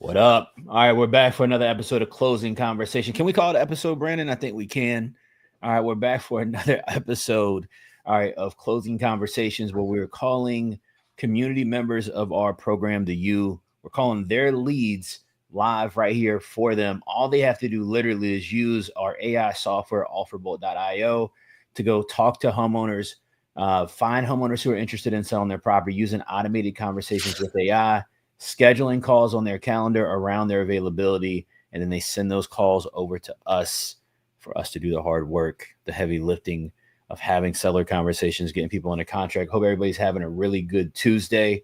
What up? All right, we're back for another episode of Closing Conversation. Can we call it episode, Brandon? I think we can. All right, we're back for another episode, all right, of Closing Conversations where we're calling community members of our program, the U. We're calling their leads live right here for them. All they have to do literally is use our AI software, offerbolt.io, to go talk to homeowners, find homeowners who are interested in selling their property using automated conversations with AI, scheduling calls on their calendar around their availability, and then they send those calls over to us for us to do the hard work, the heavy lifting of having seller conversations, getting people under contract. Hope everybody's having a really good Tuesday.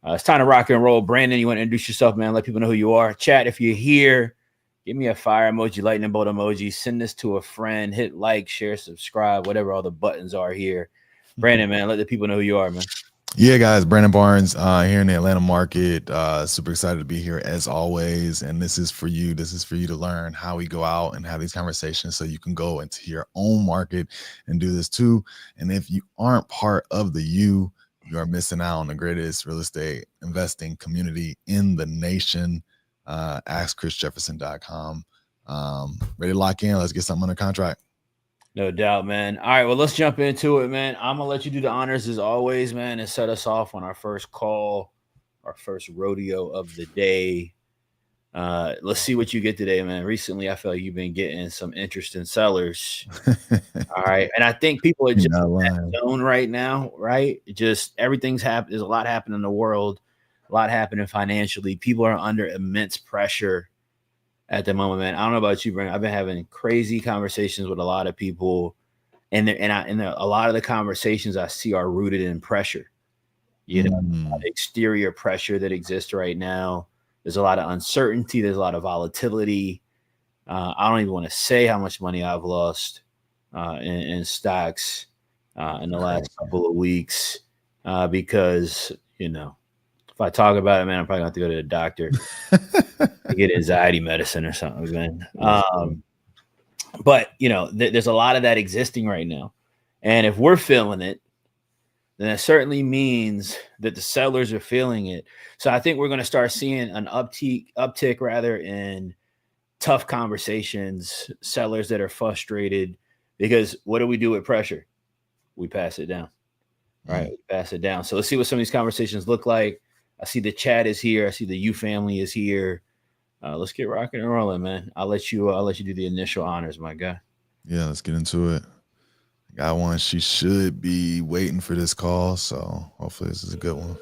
It's time to rock and roll. Brandon, you want to introduce yourself, man? Let people know who you are. Chat, if you're here, give me a fire emoji, lightning bolt emoji. Send this to a friend. Hit like, share, subscribe, whatever all the buttons are here. Brandon, man, let the people know who you are, man. Yeah, guys, Brandon Barnes here in the Atlanta market. Super excited to be here as always. And this is for you. This is for you to learn how we go out and have these conversations so you can go into your own market and do this too. And if you aren't part of the U, you are missing out on the greatest real estate investing community in the nation. AskChrisJefferson.com. Ready to lock in. Let's get something under contract. No doubt, man. All right, well, let's jump into it, man. I'm going to let you do the honors as always, man, and set us off on our first call, our first rodeo of the day. Let's see what you get today, man. Recently, I feel like you've been getting some interesting sellers. All right, and I think people are just in that zone right now, right? Just everything's happening. There's a lot happening in the world, a lot happening financially. People are under immense pressure at the moment, man. I don't know about you, Brandon. I've been having crazy conversations with a lot of people, and a lot of the conversations I see are rooted in pressure. You know, the exterior pressure that exists right now. There's a lot of uncertainty. There's a lot of volatility. I don't even want to say how much money I've lost in stocks in the last couple of weeks because, you know, if I talk about it, man, I'm probably going to have to go to the doctor to get anxiety medicine or something, man. But, you know, there's a lot of that existing right now. And if we're feeling it, then it certainly means that the sellers are feeling it. So I think we're going to start seeing an uptick rather in tough conversations, sellers that are frustrated, because what do we do with pressure? We pass it down, right? We pass it down. So let's see what some of these conversations look like. I see the chat is here. I see the U family is here. Let's get rocking and rolling, man. I'll let you do the initial honors, my guy. Yeah, let's get into it. Got one. She should be waiting for this call, so hopefully this is a good one.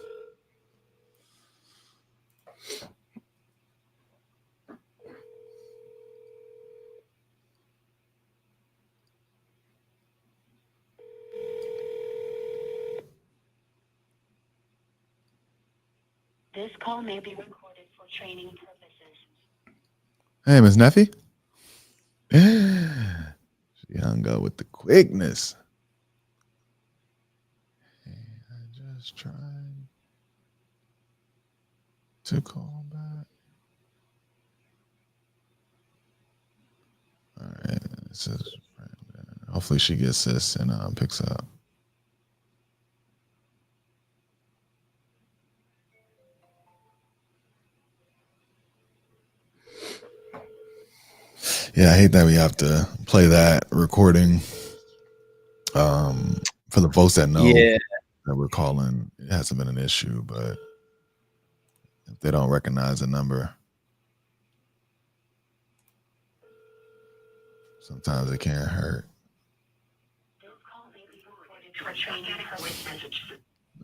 This call may be recorded for training purposes. Hey, Miss Neffy. She hung up with the quickness. Hey, I just tried to call back. All right. This is hopefully she gets this and picks up. Yeah, I hate that we have to play that recording for the folks that know that we're calling. It hasn't been an issue, but if they don't recognize the number, sometimes it can't hurt.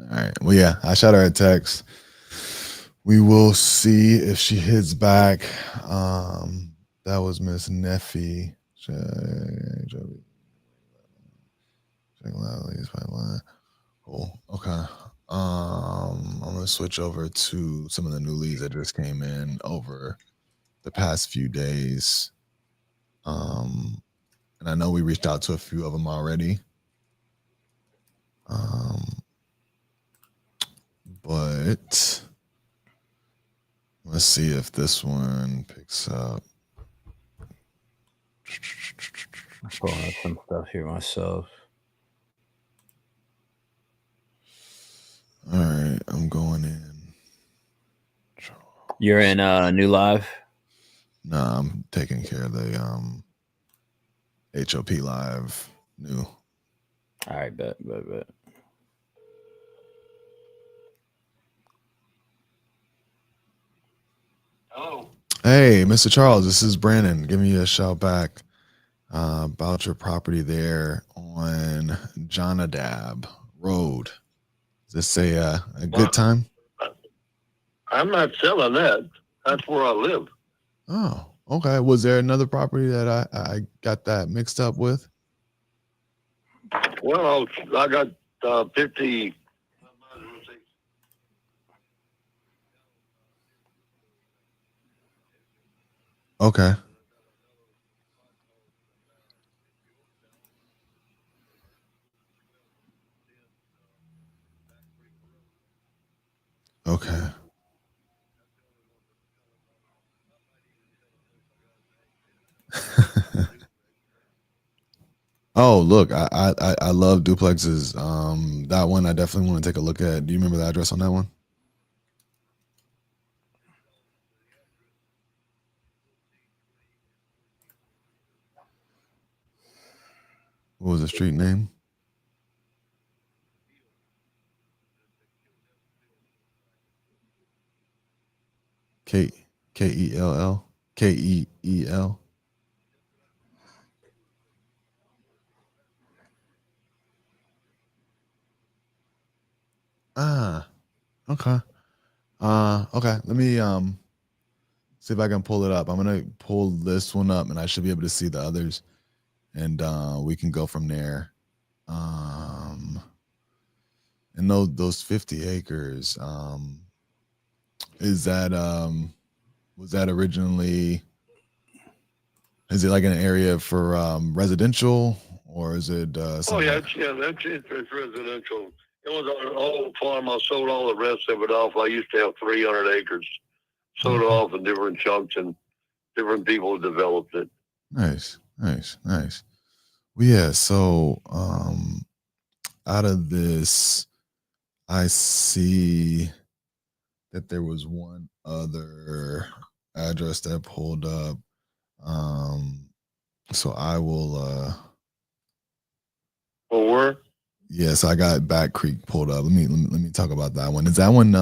All right. Well, yeah, I shot her a text. We will see if she hits back. That was Miss Neffy. Cool. Okay. I'm gonna switch over to some of the new leads that just came in over the past few days. And I know we reached out to a few of them already. But let's see if this one picks up. I'm pulling up some stuff here myself. All right, I'm going in. You're in New Live. No, I'm taking care of the HOP Live new. All right, bet. Hello. Hey, Mr. Charles, this is Brandon. Give me a shout back about your property there on Jonadab Road. Is this a good time? I'm not selling that. That's where I live. Oh, okay. Was there another property that I got that mixed up with? Well, I got 50. Okay. Okay. Oh, look, I love duplexes. That one I definitely want to take a look at. Do you remember the address on that one? What was the street name? K Kell Keel. Ah, okay. Okay. Let me see if I can pull it up. I'm gonna pull this one up, and I should be able to see the others, and we can go from there. Um, and those 50 acres. Is that was that originally? Is it like an area for residential, or is it? Oh yeah, it's residential. It was on an old farm. I sold all the rest of it off. I used to have 300 acres. Sold it off in different chunks, and different people developed it. Nice. Well, yeah. So, out of this, I see that there was one other address that pulled up. So I will. Well, where? Yes, I got Back Creek pulled up. Let me talk about that one. Is that one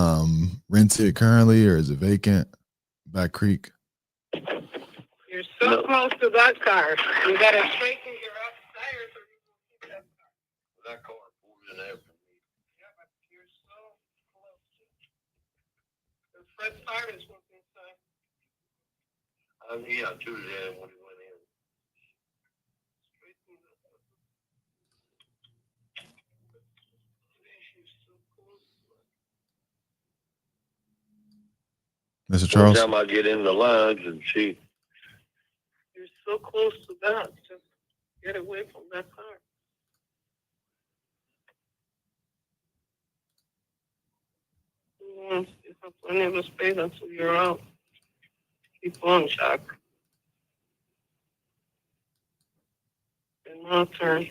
rented currently, or is it vacant? Back Creek. You're so close to that car. You gotta straighten your up tires or you will keep that car. That car pulled in after me. Yeah, but you're so close. The front tires was inside. Yeah, Tuesday when he went in. Straighten that up. You're so close to it. Mr. Every Charles. time I get in the lines and see. You're so close to that. Just get away from that car. You have plenty of space until you're out. Keep on, Chuck. And now turn.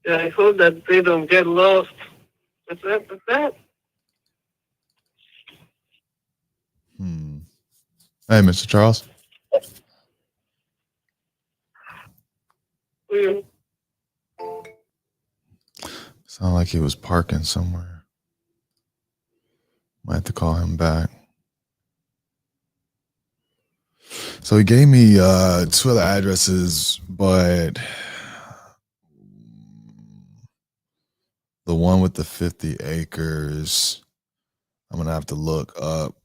Yeah, I hope that they don't get lost. That's that. Hey, Mr. Charles. Mm. Sound like he was parking somewhere. Might have to call him back. So he gave me two other addresses, but the one with the 50 acres, I'm gonna have to look up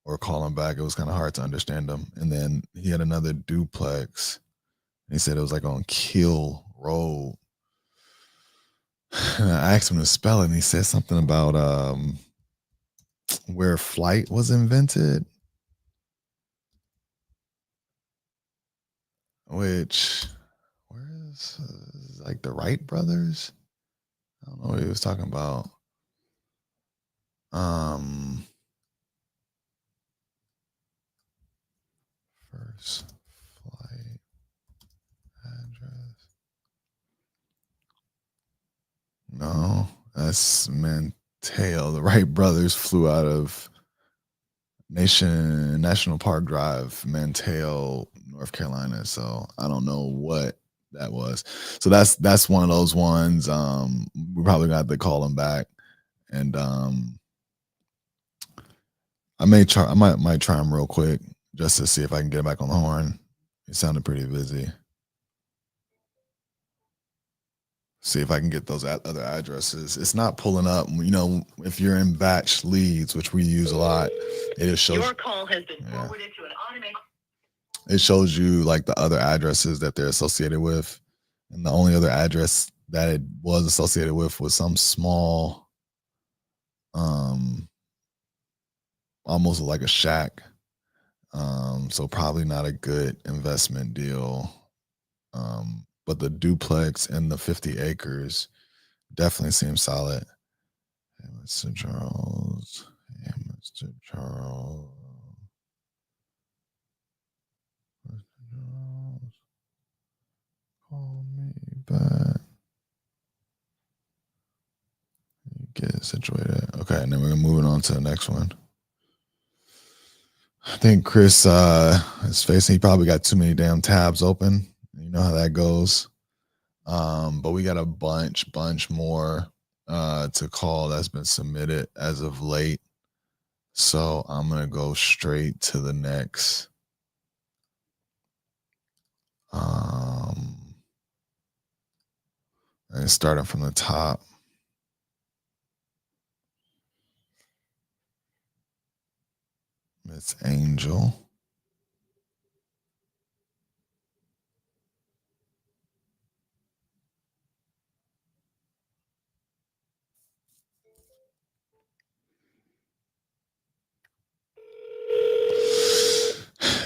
or call him back. It was kind of hard to understand him. And then he had another duplex. And he said it was like on Kill Road. And I asked him to spell it, and he said something about where flight was invented. Which where is like the Wright brothers? I don't know what he was talking about. First flight address. No, that's Manteo. The Wright brothers flew out of National Park Drive, Manteo, North Carolina. So I don't know what that was. So that's one of those ones. We probably got to call them back, and I might try him real quick just to see if I can get back on the horn. He sounded pretty busy. See if I can get those other addresses. It's not pulling up. You know, if you're in batch leads, which we use a lot, it just shows. Your call has been forwarded to an automated. It shows you like the other addresses that they're associated with, and the only other address that it was associated with was some small, almost like a shack. So probably not a good investment deal. But the duplex and the 50 acres definitely seems solid. Hey, Mr. Charles. Hey, Mr. Charles. Mr. Charles. Call me back. Get it situated. Okay, and then we're moving on to the next one. I think Chris is facing, he probably got too many damn tabs open. You know how that goes. But we got a bunch more to call that's been submitted as of late. So I'm gonna go straight to the next. And starting from the top. Miss Angel.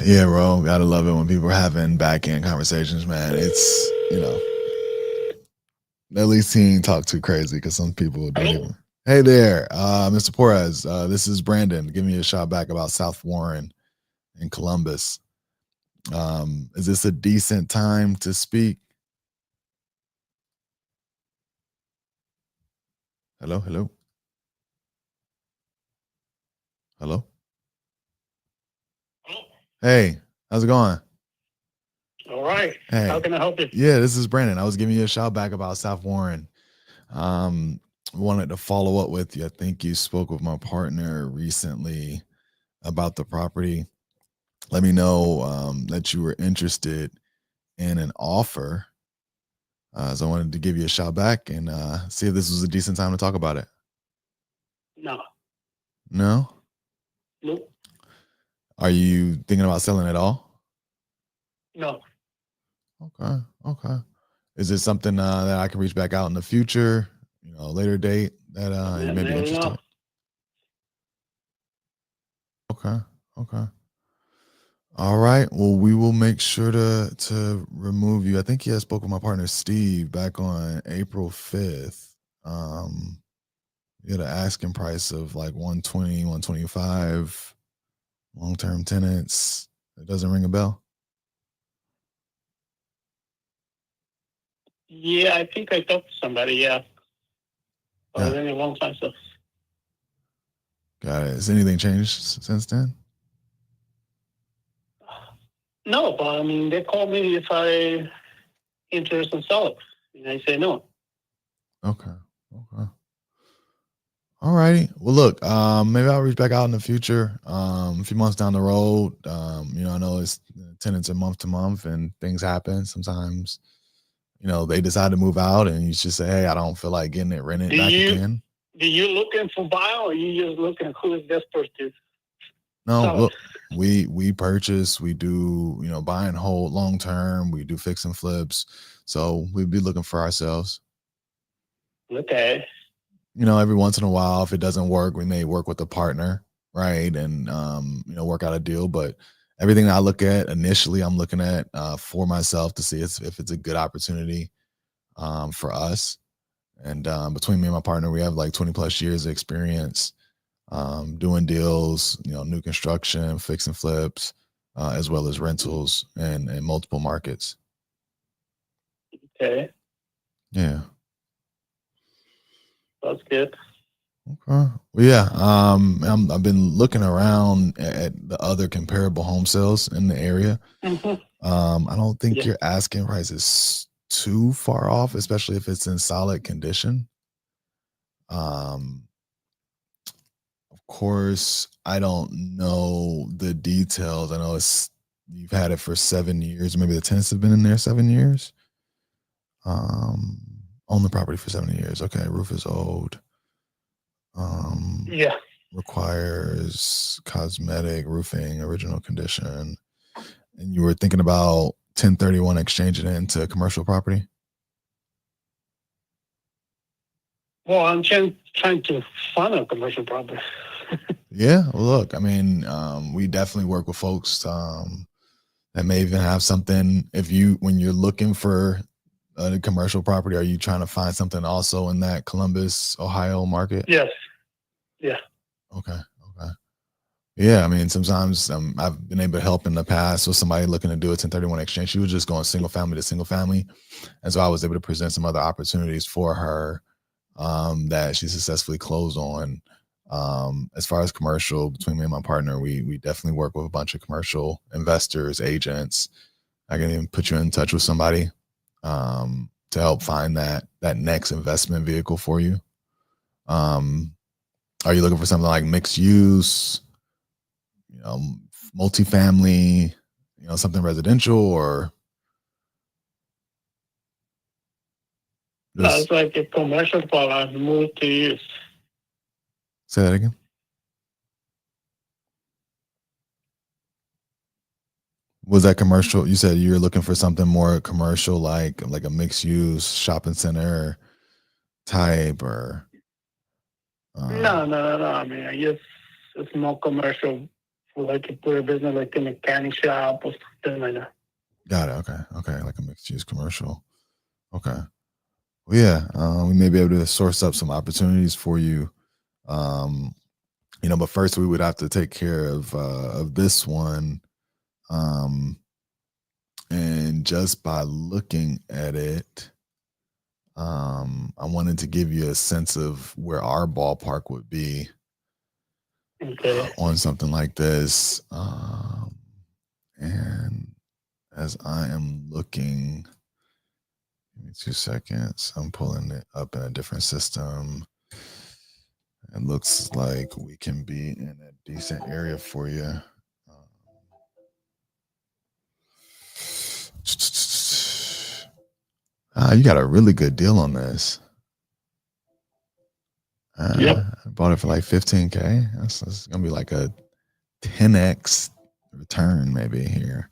Yeah, bro. Gotta love it when people are having back end conversations, man. It's, you know, at least he ain't talk too crazy because some people don't even. Hey there, Mr. Porras. This is Brandon giving you a shout back about South Warren in Columbus. Is this a decent time to speak? Hello, hello. Hello. Hey, how's it going? All right. Hey. How can I help you? Yeah, this is Brandon. I was giving you a shout back about South Warren. Wanted to follow up with you. I think you spoke with my partner recently about the property. Let me know that you were interested in an offer. So I wanted to give you a shout back and see if this was a decent time to talk about it. No. No? Nope. Are you thinking about selling at all? No. Okay. Is it something that I can reach back out in the future, you know, later date that you may be interested? Okay. All right. Well, we will make sure to remove you. I think you had spoke with my partner Steve back on April 5th. You had an asking price of like 120, 125, long-term tenants. It doesn't ring a bell. Yeah, I think I talked to somebody, yeah. But it's been a long time, so. Got it. Has anything changed since then? No, but I mean, they called me if I interested in selling. And I say no. Okay. All righty. Well, look, maybe I'll reach back out in the future. A few months down the road. You know, I know it's tenants are month to month and things happen. Sometimes, you know, they decide to move out and you just say, hey, I don't feel like getting it rented back again. Do you looking for buy or you just looking who is desperate to? No, look, we purchase, we do, you know, buy and hold long term, we do fix and flips. So we'd be looking for ourselves. Okay. You know, every once in a while, if it doesn't work, we may work with a partner, right? And you know, work out a deal. But everything I look at initially, I'm looking at for myself to see if it's a good opportunity for us. And between me and my partner, we have like 20 plus years of experience doing deals, you know, new construction, fix and flips, as well as rentals and multiple markets. Okay. Yeah. that's good. Okay. Well, yeah. I've been looking around at the other comparable home sales in the area. Hmm. I don't think Yeah. your asking price is too far off, especially if it's in solid condition. Um, of course, I don't know the details. I know you've had it for 7 years. Maybe the tenants have been in there 7 years. Own the property for 7 years. Okay, roof is old. Yeah. Requires cosmetic roofing, original condition. And you were thinking about 1031 exchanging it into commercial property? Well, I'm trying to find a commercial property. Yeah, well, look, I mean, we definitely work with folks that may even have something. When you're looking for a commercial property, are you trying to find something also in that Columbus, Ohio market? Yes. Yeah. Okay. Yeah, I mean, sometimes I've been able to help in the past with somebody looking to do a 1031 exchange. She was just going single family to single family. And so I was able to present some other opportunities for her that she successfully closed on. As far as commercial, between me and my partner, we definitely work with a bunch of commercial investors, agents. I can even put you in touch with somebody to help find that next investment vehicle for you. Are you looking for something like mixed use, multifamily, something residential, or No, just it's like a commercial product multi-use. say that again? Was that commercial? You said you're looking for something more commercial, like a mixed use shopping center type, or No. I mean, I guess it's more commercial for like to put a business like a mechanic shop or something like that. got it. Okay, like a mixed use commercial. Okay, well, yeah, we may be able to source up some opportunities for you. Um, but first we would have to take care of this one. And just by looking at it, I wanted to give you a sense of where our ballpark would be Okay. on something like this. And as I am looking, give me 2 seconds. I'm pulling it up in a different system. It looks like we can be in a decent area for you. You got a really good deal on this. Yep. I bought it for like $15K. That's gonna be like a 10x return maybe here,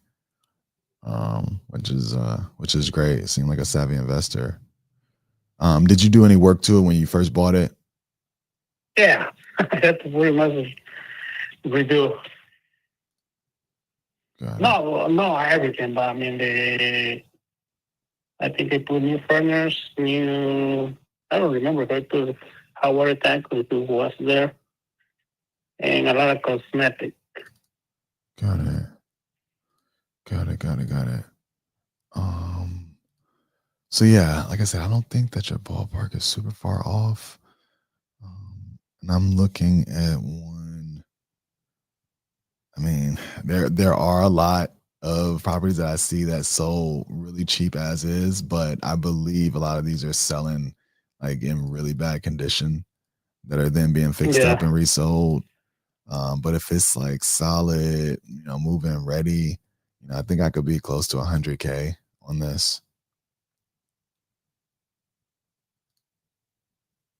which is great. It seemed like a savvy investor. Did you do any work to it when you first bought it? Yeah. I had to pretty much redo. No, everything, but I mean, I think they put new furnace, I don't remember if I put hot water tank, if it was there, and a lot of cosmetic. Got it. So yeah, like I said, I don't think that your ballpark is super far off. And I'm looking at one. I mean, there are a lot of properties that I see that sold really cheap as is, but I believe a lot of these are selling like in really bad condition that are then being fixed up and resold. But if it's like solid, move-in ready, I think I could be close to 100K on this.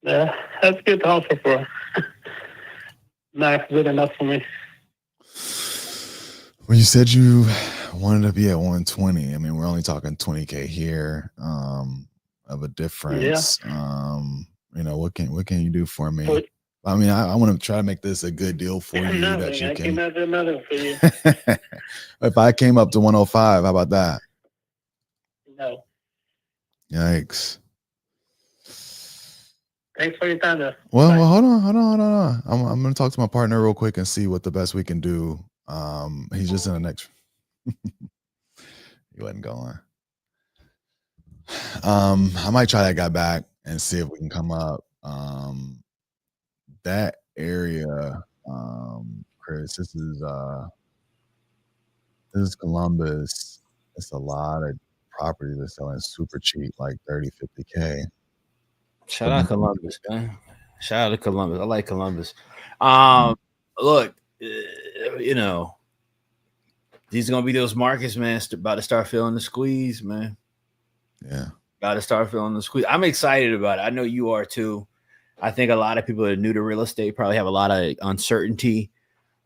Yeah, that's good offer for. Not good enough for me. Well, you said you wanted to be at 120. I mean, we're only talking 20K here of a difference. Yeah. What can you do for me? But, I mean, I want to try to make this a good deal for you that you I can. cannot do nothing for you. If I came up to 105, how about that? No. Yikes. Thanks for your time, though. Well, hold on. I'm going to talk to my partner real quick and see what the best we can do. He's just in the next. He wasn't going. I might try that guy back and see if we can come up. That area, Chris, this is Columbus. It's a lot of property they're selling super cheap, like 30, 50K. Shout But out then, Columbus, man. Shout out to Columbus. I like Columbus. mm, Look, you know, these are gonna be those markets, man. About to start feeling the squeeze, man. yeah, About to start feeling the squeeze. I'm excited about it. I know you are too. I think a lot of people that are new to real estate probably have a lot of uncertainty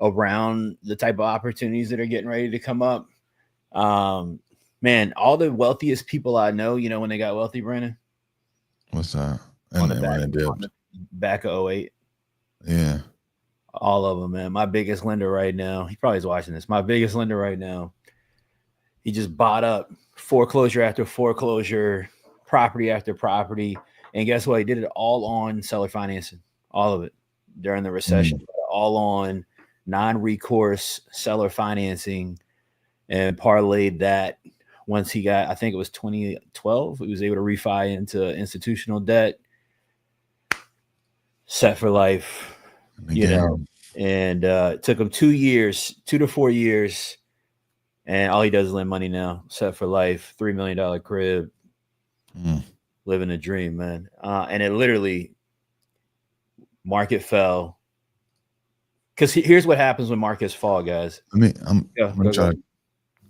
around the type of opportunities that are getting ready to come up. Man, all the wealthiest people I know, you know, when they got wealthy, Brandon, what's that? on And the then when back, it on dipped, the back of '08. yeah. All of them, man. My biggest lender right now, he probably is watching this. My biggest lender right now, he just bought up foreclosure after foreclosure, property after property. And guess what? He did it all on seller financing, all of it during the recession, Mm, all on non recourse seller financing, and parlayed that once he got, I think it was 2012, he was able to refi into institutional debt, set for life, and you know. again, And it took him 2 years, 2 to 4 years. And all he does is lend money now, set for life, $3 million crib, mm, living a dream, man. And it literally, market fell. Because here's what happens when markets fall, guys. I'm Yeah, gonna go try ahead. to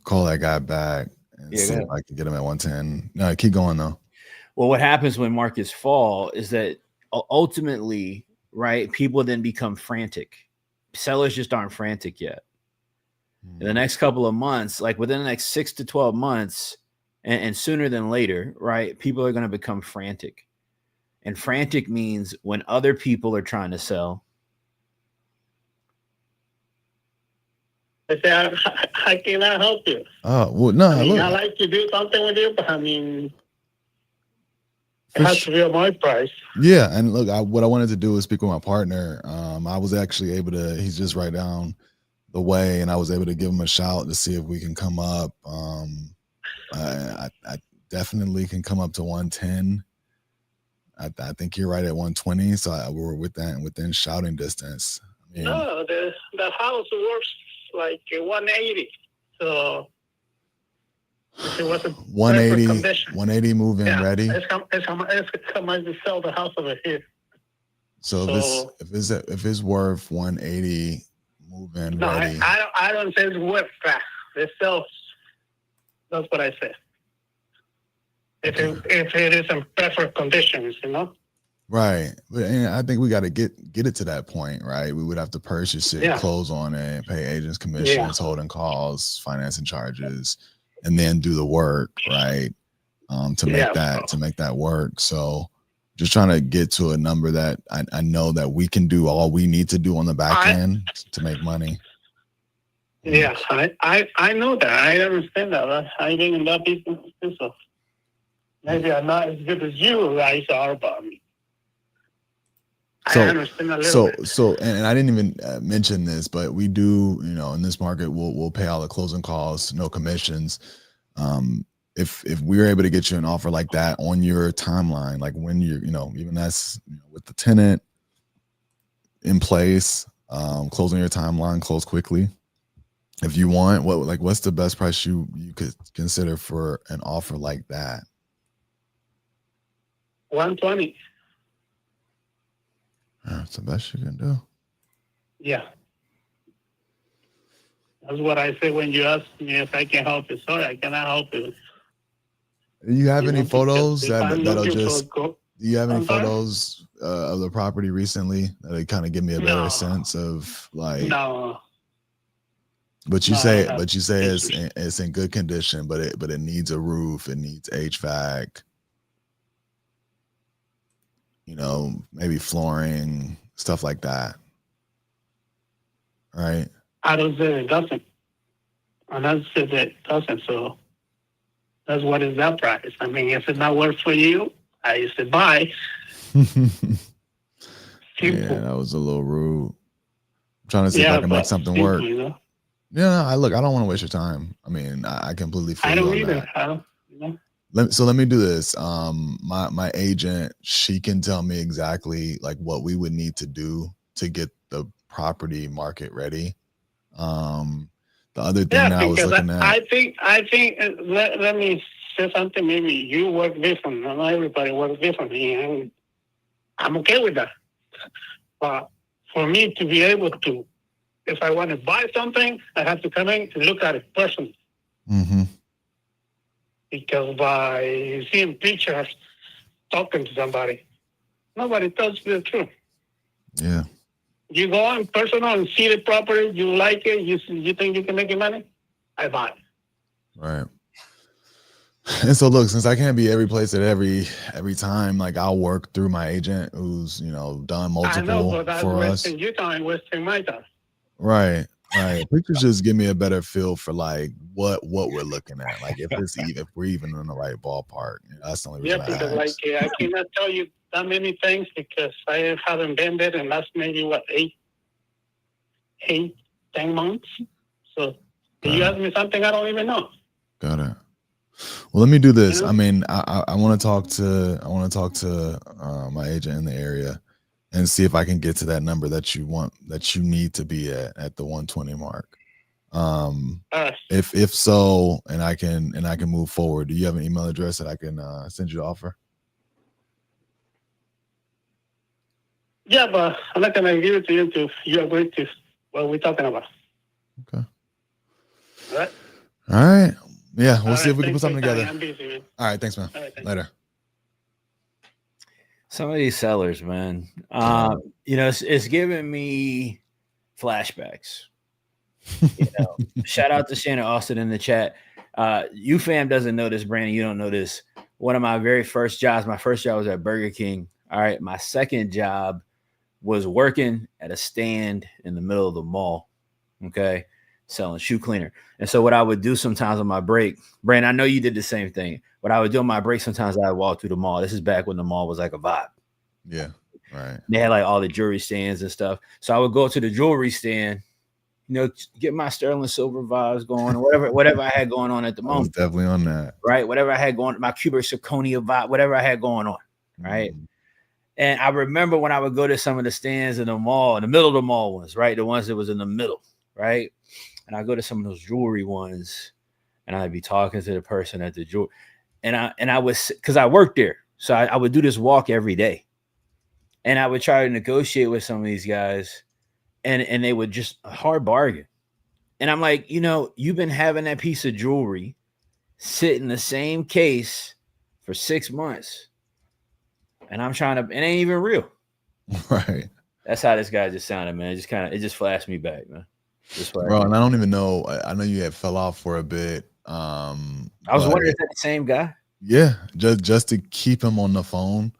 call that guy back and Yeah, go see if ahead. I can get him at 110. No, keep going though. Well, what happens when markets fall is that ultimately, right, people then become frantic. Sellers just aren't frantic yet. In the Mm, next couple of months, like within the next 6 to 12 months, and sooner than later, right, people are going to become frantic. And frantic means when other people are trying to sell. I say, I cannot help you. Oh well, no, I mean, I look, like to do something with you, but I mean, it for has sure. to be at my price. Yeah, and look, what I wanted to do was speak with my partner. I was actually able to. He's just right down the way, and I was able to give him a shout to see if we can come up. I definitely can come up to 110. I think you're right at 120, so we're within shouting distance. I mean, No, the house works like 180. So if it was a perfect 180, condition, 180 move in ready. it's how much to sell the house over here. So So if it's worth 180 move in no, ready. I don't say it's worth that. It sells. That's what I said. If it is in perfect conditions, you know. Right, but and I think we got to get it to that point, right? We would have to purchase it, Yeah. close on it, pay agents commissions, holding costs, financing charges, and then do the work, right? To make that work. So, just trying to get to a number that I know that we can do all we need to do on the back end to make money. Yeah, I know that. I understand that. I been in that business, so maybe I'm not as good as you guys are, but I understand a little bit. So, and I didn't even mention this, but we do, in this market, we'll pay all the closing costs, no commissions. If we're able to get you an offer like that on your timeline, like when you're, even that's with the tenant in place, closing your timeline, close quickly. If you want, what's the best price you could consider for an offer like that? 120. That's the best you can do. Yeah. That's what I say when you ask me if I can help you. Sorry, I cannot help you. Do you have any photos that'll just? Do you have any I'm sorry? photos of the property recently that'll kind of give me a better sense of like? No. But you say it's in good condition, but it needs a roof, it needs HVAC. Maybe flooring, stuff like that. Right? I don't say it doesn't. And I said that it doesn't, so that's what is that price. I mean, if it's not worth for you, I used to buy. Yeah, that was a little rude. I'm trying to see if I can make something work. Yeah, I don't want to waste your time. I mean, I completely feel I you don't on either. that. I don't, Let me do this. My agent, she can tell me exactly like what we would need to do to get the property market ready. The other thing Yeah, that I was because looking at, I think let me say something. Maybe you work different. Not everybody works differently, and I'm okay with that. But for me to be able to, if I want to buy something, I have to come in and look at it personally. hmm Because by seeing pictures, talking to somebody, nobody tells you the truth. yeah, You go on personal and see the property, you like it, you think you can make it money, I buy it. right. And so look, since I can't be every place at every time, like I'll work through my agent who's done I know, multiple but that's for us. wasting your time, wasting my time. Right, right. Pictures just give me a better feel for like what we're looking at. Like if we're even in the right ballpark. That's the only Yeah, reason I because like asked. I cannot tell you that many things because I haven't been there, and that's maybe what 10 months. So if you ask me something I don't even know. Got it. Well, let me do this. You know? I mean, I want to talk to my agent in the area and see if I can get to that number that you need to be at the 120 mark. If so, and I can move forward. Do you have an email address that I can send you the offer? Yeah, but I'm not gonna give it to you until you agree to what we're talking about. Okay. All right. All right. Yeah, we'll All see if we can thanks put something for your together. time. I'm busy, man. All right, thanks, man. All right, thanks. Later. Some of these sellers, man. It's giving me flashbacks. Shout out to Shannon Austin in the chat. You fam doesn't know this, Brandon. You don't know this. One of my very first jobs, my first job was at Burger King. All right. My second job was working at a stand in the middle of the mall. Okay. Selling shoe cleaner. And so what I would do sometimes on my break, Brandon, I know you did the same thing. What I would do on my break, sometimes I would walk through the mall. This is back when the mall was like a vibe. Yeah. Right. They had like all the jewelry stands and stuff. So I would go to the jewelry stand, get my sterling silver vibes going, or whatever I had going on at the I was moment. definitely on that. Right. Whatever I had going, my cubic zirconia vibe, whatever I had going on. Right. Mhm. And I remember when I would go to some of the stands in the mall, in the middle of the mall ones, right? The ones that was in the middle, right? And I go to some of those jewelry ones and I'd be talking to the person at the jewelry. And I was, because I worked there. So I would do this walk every day. And I would try to negotiate with some of these guys and they would just a hard bargain. And I'm like, you've been having that piece of jewelry sit in the same case for 6 months. And I'm trying to, it ain't even real. Right. That's how this guy just sounded, man. It just flashed me back, man. Bro, and I don't even know. I know you had fell off for a bit. I was wondering if that's the same guy. Yeah, just to keep him on the phone.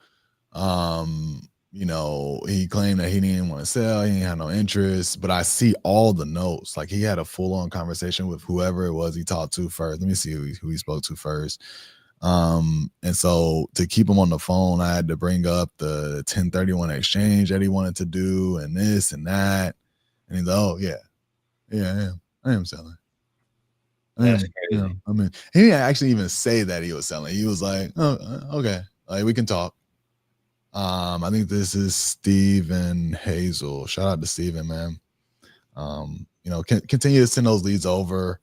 He claimed that he didn't want to sell, he didn't have no interest, but I see all the notes. Like he had a full-on conversation with whoever it was he talked to first. Let me see who he spoke to first. And so to keep him on the phone, I had to bring up the 1031 exchange that he wanted to do and this and that. And he's like, oh yeah, I am selling. That's crazy. I mean, he didn't actually even say that he was selling. He was like, oh, okay, like we can talk. I think this is Steven Hazel. Shout out to Steven, man. Continue to send those leads over.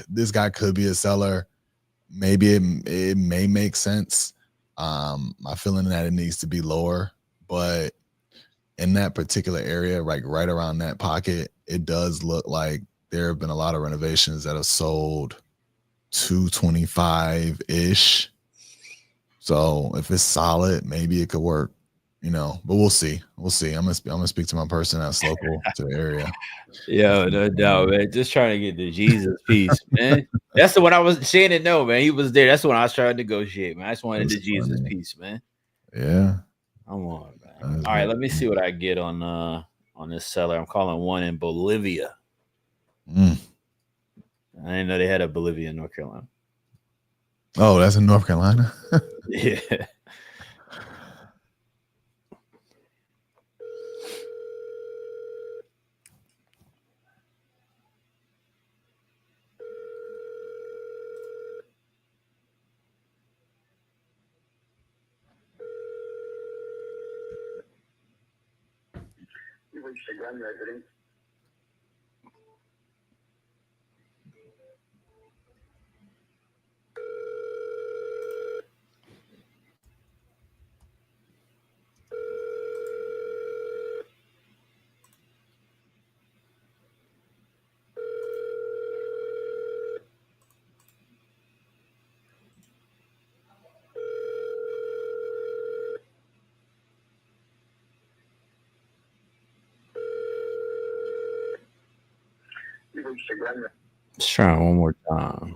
This guy could be a seller. Maybe it may make sense. My feeling that it needs to be lower, but in that particular area, like right around that pocket, it does look like there have been a lot of renovations that have sold 225 ish. So if it's solid, maybe it could work, but we'll see. We'll see. I'm gonna speak to my person that's local to the area. Yo, no doubt, man. Just trying to get the Jesus piece, man. That's the one I was Shannon. No, man, he was there. That's the one I was trying to negotiate, man. I just wanted the Jesus piece, man. Yeah. Come on, man. All right, let me see what I get on this seller. I'm calling one in Bolivia. I didn't know they had a Bolivia in North Carolina. Oh, that's in North Carolina? Yeah. Let's try it one more time.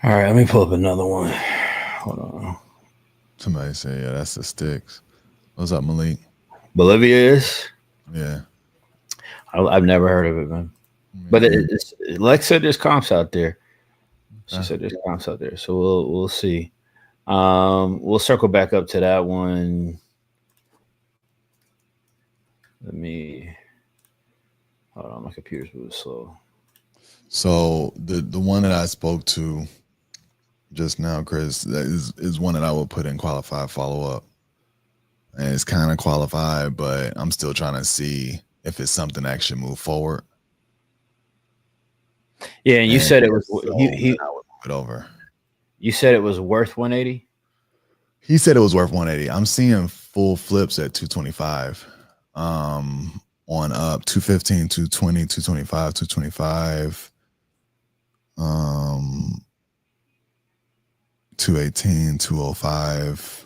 All right, let me pull up another one. Hold on. Somebody say, yeah, that's the sticks. What's up, Malik? Bolivia is? Yeah. I've never heard of it, man. But it's Lex said there's comps out there. She said there's comps out there, so we'll see. We'll circle back up to that one. Let me hold on. My computer's moving slow. So the one that I spoke to just now, Chris, that is one that I would put in qualified follow up, and it's kind of qualified, but I'm still trying to see if it's something that actually move forward. Yeah, and you said it was So he I would move it over. You said it was worth 180. He said it was worth 180. I'm seeing full flips at 225. On up 215, 220, 225, 225. 218, 205,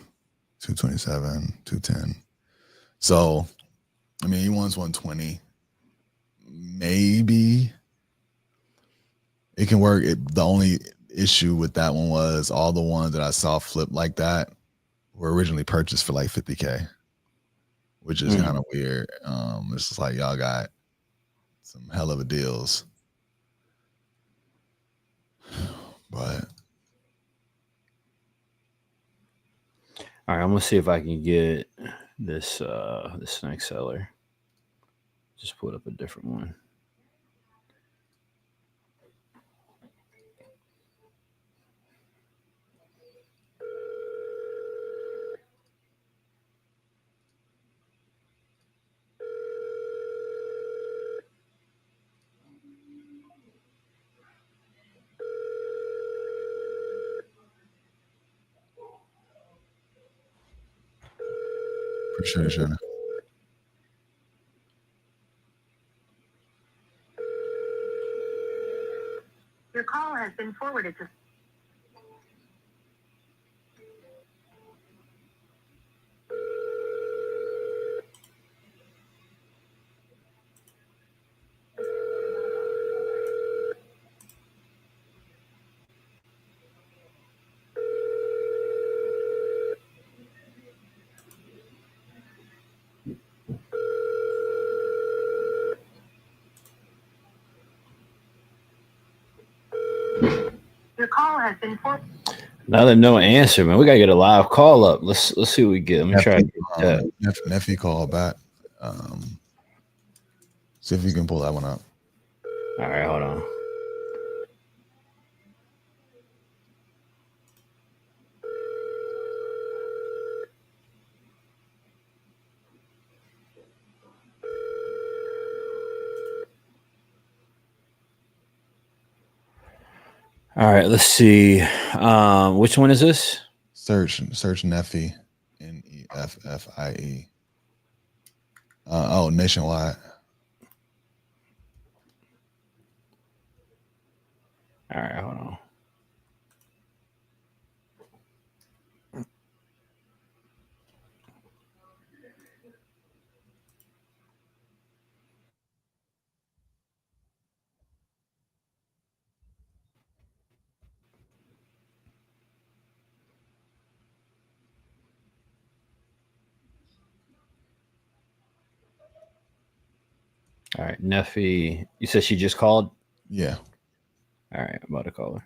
227, 210. So, I mean, he wants 120. Maybe it can work. The only issue with that one was all the ones that I saw flip like that were originally purchased for like 50K, which is kind of weird. It's just like y'all got some hell of a deals. But all right, I'm gonna see if I can get this next seller. Just put up a different one. appreciate it, Shannon. Your call has been forwarded to. Your call has been forwarded. Another no answer, man. We gotta get a live call up. Let's see what we get. Let me try. Nephi call back. See if you can pull that one up. All right, hold on. All right, let's see. Which one is this? Search Neffie, Neffie. Nationwide. All right, hold on. All right, Neffy. You said she just called? Yeah. All right, I'm about to call her.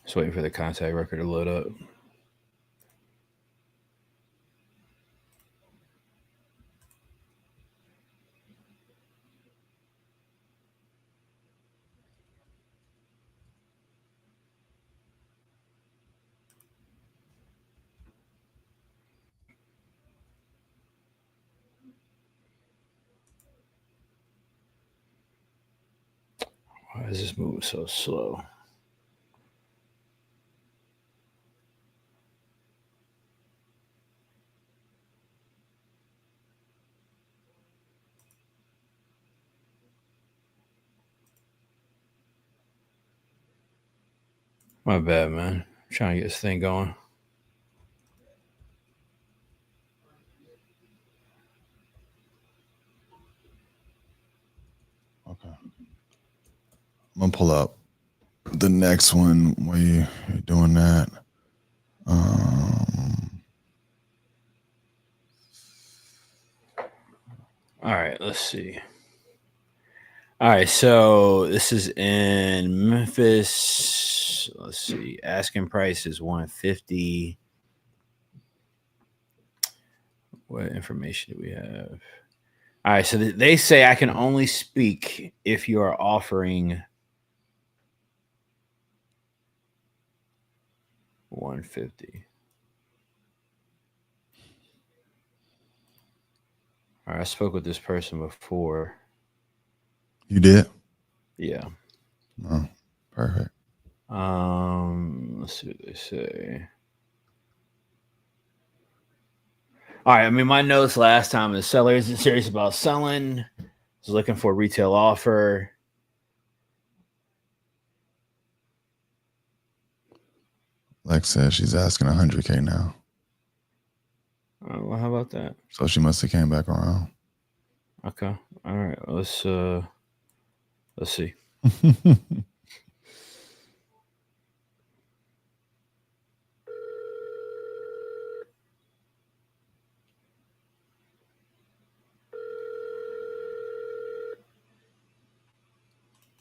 Just waiting for the contact record to load up. Why is this moving so slow? My bad, man. I'm trying to get this thing going. Okay. I'm gonna pull up the next one where you're doing that. All right, let's see. All right, so this is in Memphis. Let's see. Asking price is 150. What information do we have? All right, so they say I can only speak if you are offering 150. All right, I spoke with this person before. You did? Yeah. Oh, perfect. Let's see what they say. All right, I mean, my notes last time, the seller isn't serious about selling. Is looking for a retail offer. Lex says she's asking 100K now. Well, how about that? So she must have came back around. Okay. All right. Let's see.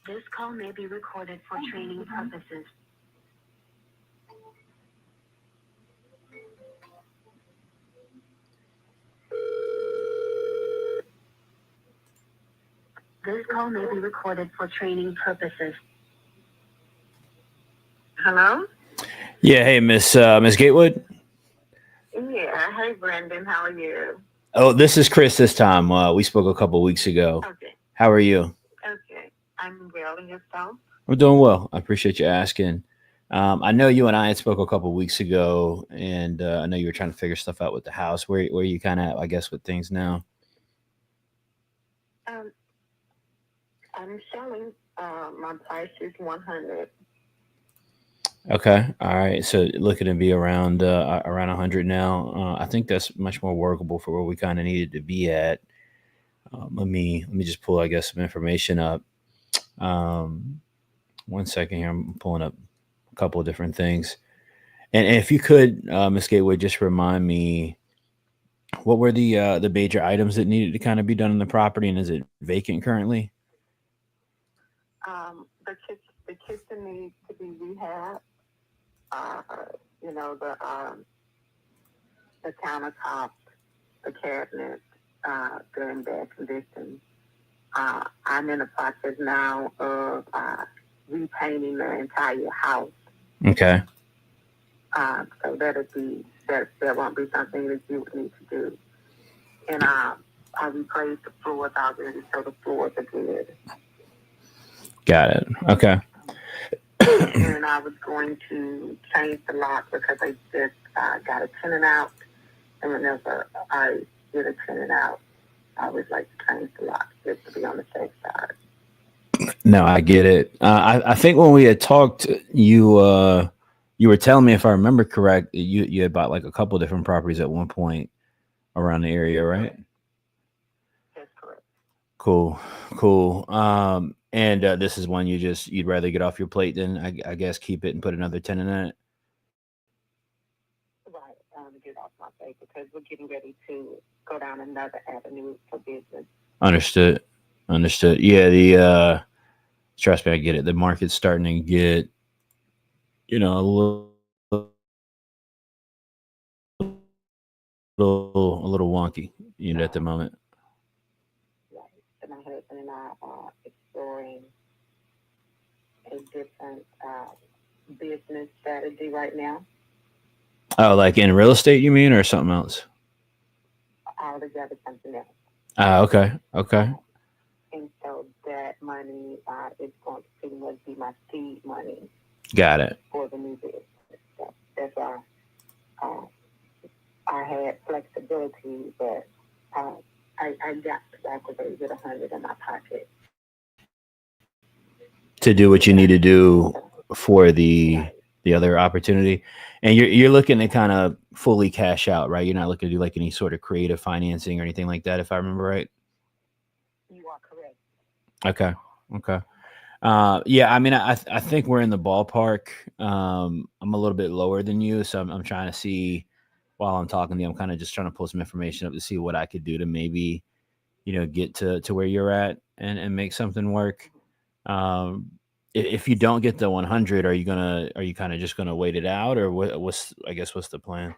This call may be recorded for training purposes. This call may be recorded for training purposes. Hello? Yeah. Hey, Miss Gatewood. Yeah. Hey, Brendan. How are you? Oh, this is Chris. This time we spoke a couple weeks ago. Okay. How are you? Okay. I'm well. And yourself? I'm doing well. I appreciate you asking. I know you and I had spoke a couple weeks ago, and I know you were trying to figure stuff out with the house. Where you kind of, I guess, with things now? I'm selling. My price is 100. Okay. All right. So looking to be around 100 now. I think that's much more workable for where we kind of needed to be at. Let me just pull, I guess, some information up. 1 second here. I'm pulling up a couple of different things. And if you could, Miss Gateway, just remind me, what were the major items that needed to kind of be done in the property, and is it vacant currently? The kitchen needs to be rehabbed. The countertop, the cabinet, they're in bad condition. I'm in the process now of repainting the entire house. Okay. So that won't be something that you would need to do. And I replaced the floors already, so the floors are good. Got it. Okay. And I was going to change the lock because I just got a tenant out. And whenever I get a tenant out, I would like to change the lock just to be on the safe side. No, I get it. I think when we had talked, you were telling me, if I remember correct, you had bought like a couple different properties at one point around the area, right? That's correct. Cool. And this is one you'd rather get off your plate than I guess keep it and put another tenant in it. Right. Get off my plate because we're getting ready to go down another avenue for business. Understood. Understood. Yeah, the trust me, I get it. The market's starting to get, a little wonky, at the moment. Right. So my husband and I are exploring a different business strategy right now, Oh, like in real estate, you mean, or something else? altogether something else. Ah, okay. Okay. And so that money is going to pretty much be my seed money Got it. for the new business. So that's why uh, I had flexibility, but I got to walk away with 100 in my pocket. To do what you need to do for the Right. other opportunity. And you're looking to kind of fully cash out, right? You're not looking to do like any sort of creative financing or anything like that, if I remember right. You are correct. Okay. Okay. Yeah, I mean, I think we're in the ballpark. I'm a little bit lower than you, so I'm trying to see while I'm talking to you. I'm kind of just trying to pull some information up to see what I could do to maybe get to where you're at and make something work. If you don't get the 100, are you kind of just gonna wait it out, or what's the plan?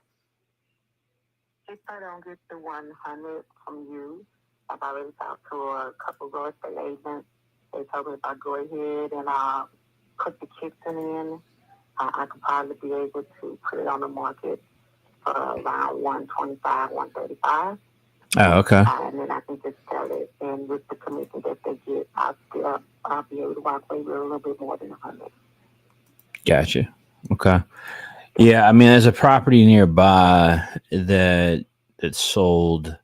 If I don't get the 100 from you, I've already talked to a couple of real estate agents. They told me if I go ahead and put the kitchen in, I could probably be able to put it on the market for around 125, 135. Oh, okay, And then I can just sell it. And with the commission that they get, I'll be able to walk away with a little bit more than 100. gotcha. Okay, yeah, I mean, there's a property nearby that sold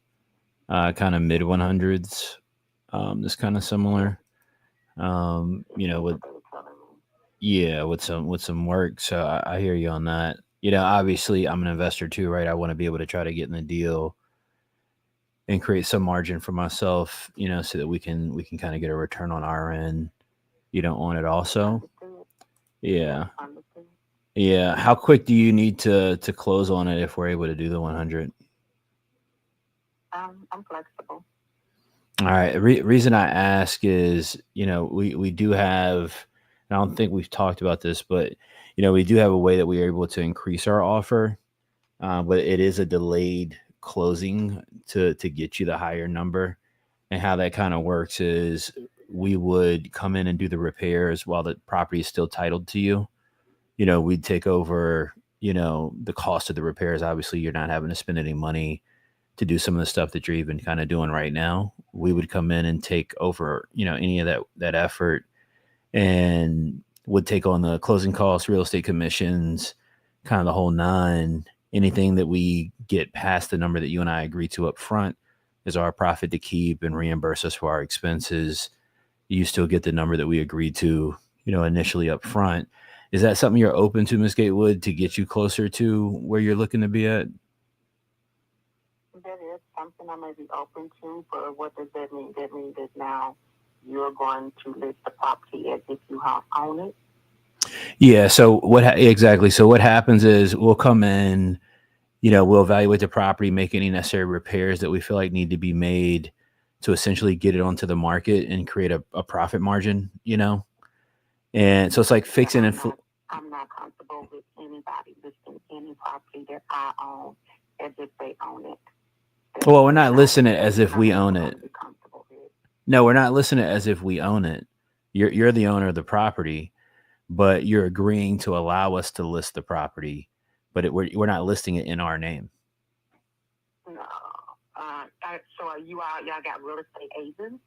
kind of mid 100s. That's kind of similar. With with some work. So I hear you on that. Obviously, I'm an investor too, right? I want to be able to try to get in the deal and create some margin for myself, so that we can kind of get a return on our end, on it also. Yeah. Yeah. How quick do you need to close on it if we're able to do the 100? I'm flexible. All right. Reason I ask is, we do have, and I don't think we've talked about this, but we do have a way that we are able to increase our offer, but it is a delayed closing to get you the higher number. And how that kind of works is we would come in and do the repairs while the property is still titled to you. We'd take over, the cost of the repairs. Obviously, you're not having to spend any money to do some of the stuff that you're even kind of doing right now. We would come in and take over, any of that effort, and would take on the closing costs, real estate commissions, kind of the whole nine. Anything that we get past the number that you and I agree to up front is our profit to keep and reimburse us for our expenses. You still get the number that we agreed to, initially up front. Is that something you're open to, Ms. Gatewood, to get you closer to where you're looking to be at? That is something I may be open to, but what does that mean? That means that now you're going to list the property as if you own it. Yeah. So exactly? So what happens is we'll come in, we'll evaluate the property, make any necessary repairs that we feel like need to be made to essentially get it onto the market and create a profit margin, And so it's like fixing and I'm not comfortable with anybody listing any property that I own as if they own it. Well, we're not listing it as if we own it. No, we're not listing it as if we own it. You're the owner of the property, but you're agreeing to allow us to list the property, but we're not listing it in our name. No. So are y'all got real estate agents?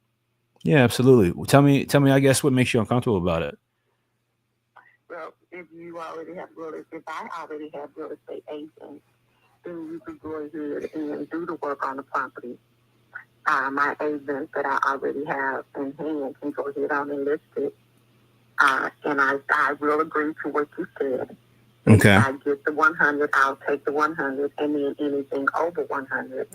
Yeah, absolutely. Tell me, I guess, what makes you uncomfortable about it? Well, if I already have real estate agents, then you could go ahead and do the work on the property. My agent that I already have in hand can go ahead on and list it. And I will agree to what you said. Okay. If I get the 100, I'll take the 100, and then anything over 100,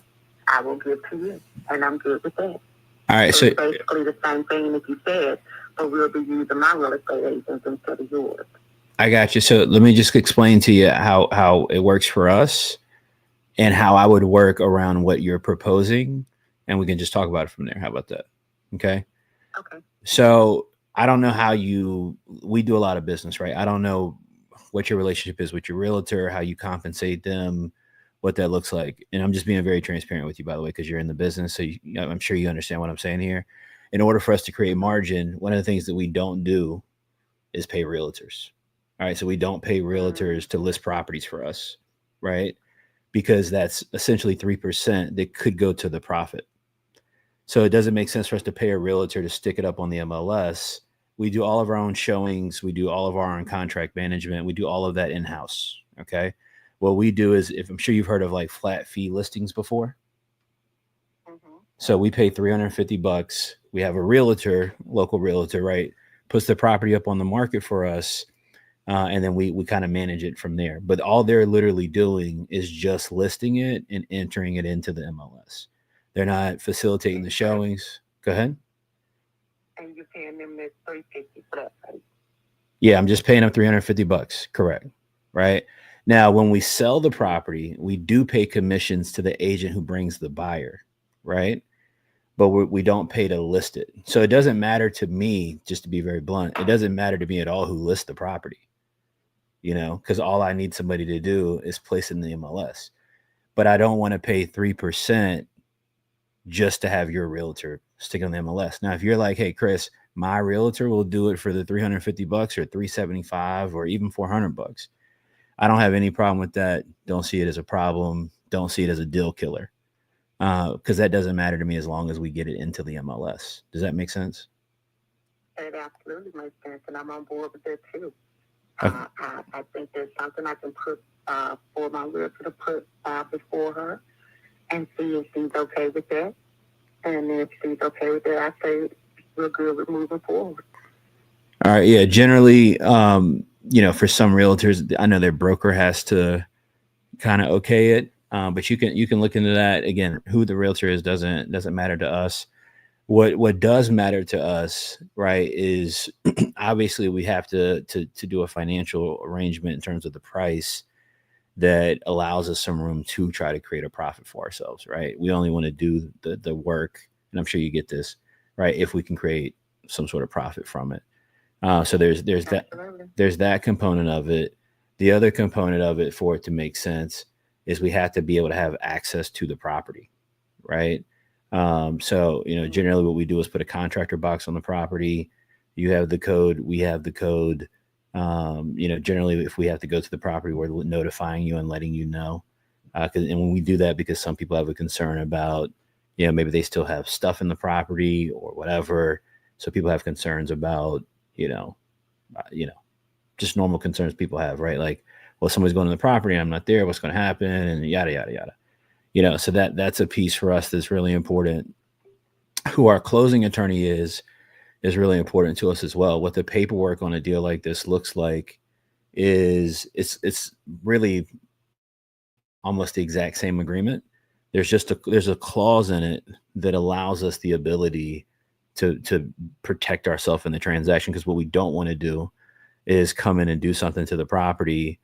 I will give to you, and I'm good with that. All right. So it's basically the same thing that you said, but we'll be using my real estate agents instead of yours. I got you. So let me just explain to you how it works for us. and how I would work around what you're proposing, and we can just talk about it from there. How about that? Okay. Okay. So I don't know we do a lot of business, right? I don't know what your relationship is with your realtor, how you compensate them, what that looks like. And I'm just being very transparent with you, by the way, because you're in the business. So I'm sure you understand what I'm saying here. In order for us to create margin, one of the things that we don't do is pay realtors. All right. So we don't pay realtors to list properties for us, right? Because that's essentially 3% that could go to the profit. So it doesn't make sense for us to pay a realtor to stick it up on the MLS. We do all of our own showings. We do all of our own contract management. We do all of that in-house. Okay. What we do is, if I'm sure you've heard of like flat fee listings before. So we pay $350. We have a realtor, local realtor, right? Puts the property up on the market for us. And then we kind of manage it from there. But all they're literally doing is just listing it and entering it into the MLS. They're not facilitating the showings. Go ahead. And you're paying them that $350 for that, right? Yeah, I'm just paying them $350. Correct. Right. Now, when we sell the property, we do pay commissions to the agent who brings the buyer. Right. But we don't pay to list it. So it doesn't matter to me, just to be very blunt, it doesn't matter to me at all who lists the property, because all I need somebody to do is place it in the MLS. But I don't want to pay 3% just to have your realtor stick on the MLS. Now, if you're like, hey, Chris, my realtor will do it for the $350 or $375 or even $400, I don't have any problem with that. Don't see it as a problem. Don't see it as a deal killer. Because that doesn't matter to me as long as we get it into the MLS. Does that make sense? It absolutely makes sense, and I'm on board with that too. Okay. I think there's something I can put for my realtor to put before her and see if she's okay with that. And if she's okay with that, I say we're good with moving forward. All right. Yeah. Generally, for some realtors, I know their broker has to kind of okay it. But you can look into that. Again, who the realtor is doesn't matter to us. What does matter to us, right, is obviously we have to do a financial arrangement in terms of the price that allows us some room to try to create a profit for ourselves, right? We only want to do the work, and I'm sure you get this, right, if we can create some sort of profit from it. So there's that component of it. The other component of it, for it to make sense, is we have to be able to have access to the property, right? So generally what we do is put a contractor box on the property. You have the code, we have the code. Generally if we have to go to the property, we're notifying you and letting you know. And when we do that, because some people have a concern about, maybe they still have stuff in the property or whatever. So people have concerns about, just normal concerns people have, right? Like, well, somebody's going to the property, I'm not there, what's going to happen, and yada, yada, yada. So that's a piece for us that's really important. Who our closing attorney is really important to us as well. What the paperwork on a deal like this looks like is it's really almost the exact same agreement. There's a clause in it that allows us the ability to protect ourselves in the transaction, because what we don't want to do is come in and do something to the property.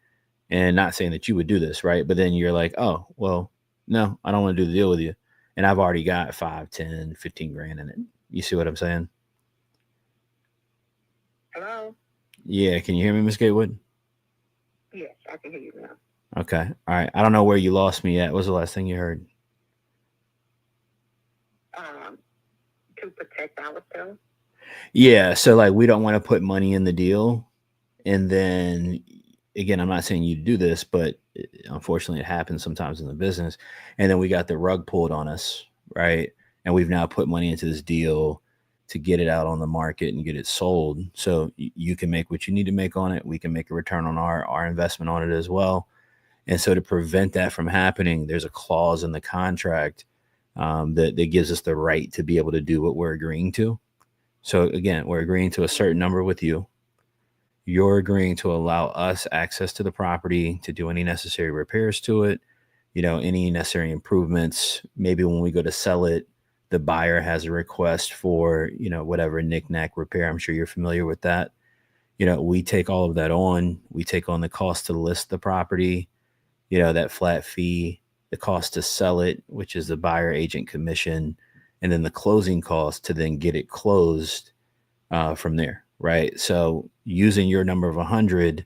And not saying that you would do this, right? But then you're like, oh, well, no, I don't want to do the deal with you. And I've already got 5, 10, 15 grand in it. You see what I'm saying? Hello? Yeah. Can you hear me, Ms. Gatewood? Yes, I can hear you now. Okay. All right. I don't know where you lost me at. What was the last thing you heard? To protect ourselves. Yeah. So like, we don't want to put money in the deal. And then again, I'm not saying you do this, but unfortunately it happens sometimes in the business. And then we got the rug pulled on us, right? And we've now put money into this deal to get it out on the market and get it sold. So you can make what you need to make on it. We can make a return on our investment on it as well. And so to prevent that from happening, there's a clause in the contract that gives us the right to be able to do what we're agreeing to. So again, we're agreeing to a certain number with you. You're agreeing to allow us access to the property to do any necessary repairs to it, any necessary improvements. Maybe when we go to sell it, the buyer has a request for, whatever knick-knack repair. I'm sure you're familiar with that. We take all of that on. We take on the cost to list the property, that flat fee the cost to sell it, which is the buyer agent commission, and then the closing cost to then get it closed from there, right? So using your number of 100,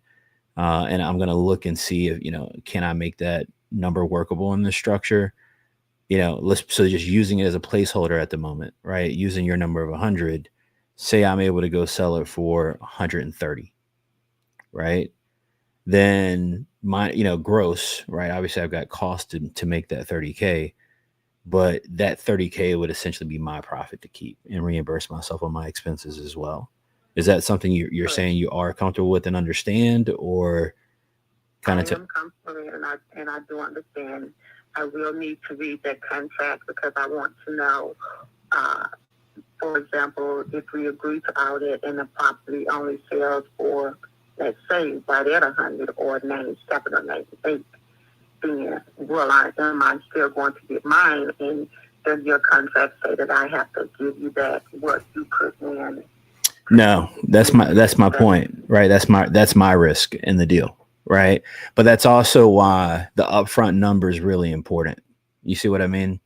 and I'm going to look and see if, can I make that number workable in the structure? So just using it as a placeholder at the moment, right? Using your number of 100, say I'm able to go sell it for 130, right? Then my, gross, right? Obviously I've got cost to make that 30K, but that 30K would essentially be my profit to keep and reimburse myself on my expenses as well. Is that something you're saying you are comfortable with and understand, or kind of? I am comfortable, and I do understand. I will need to read that contract because I want to know, for example, if we agree to audit and the property only sells for, let's say, right at 100 or 97 or 98, then am I still going to get mine? And does your contract say that I have to give you back what you put in? No, that's my point, right? That's my risk in the deal, right? But that's also why the upfront number is really important. You see what I mean?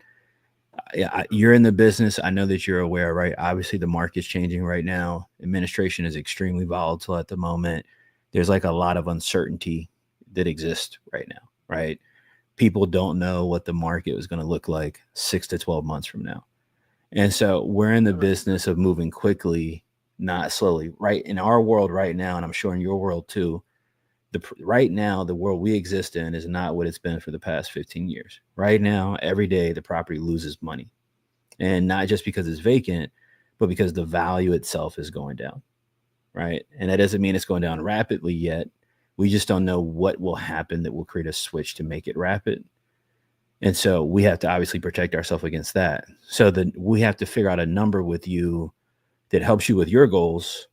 You're in the business. I know that you're aware, right? Obviously, the market's changing right now. Administration is extremely volatile at the moment. There's like a lot of uncertainty that exists right now, right? People don't know what the market is going to look like 6 to 12 months from now. And so we're in the business of moving quickly, not slowly, right? In our world right now, and I'm sure in your world too, right now, the world we exist in is not what it's been for the past 15 years. Right now, every day, the property loses money. And not just because it's vacant, but because the value itself is going down, right? And that doesn't mean it's going down rapidly yet. We just don't know what will happen that will create a switch to make it rapid. And so we have to obviously protect ourselves against that. So then we have to figure out a number with you that helps you with your goals,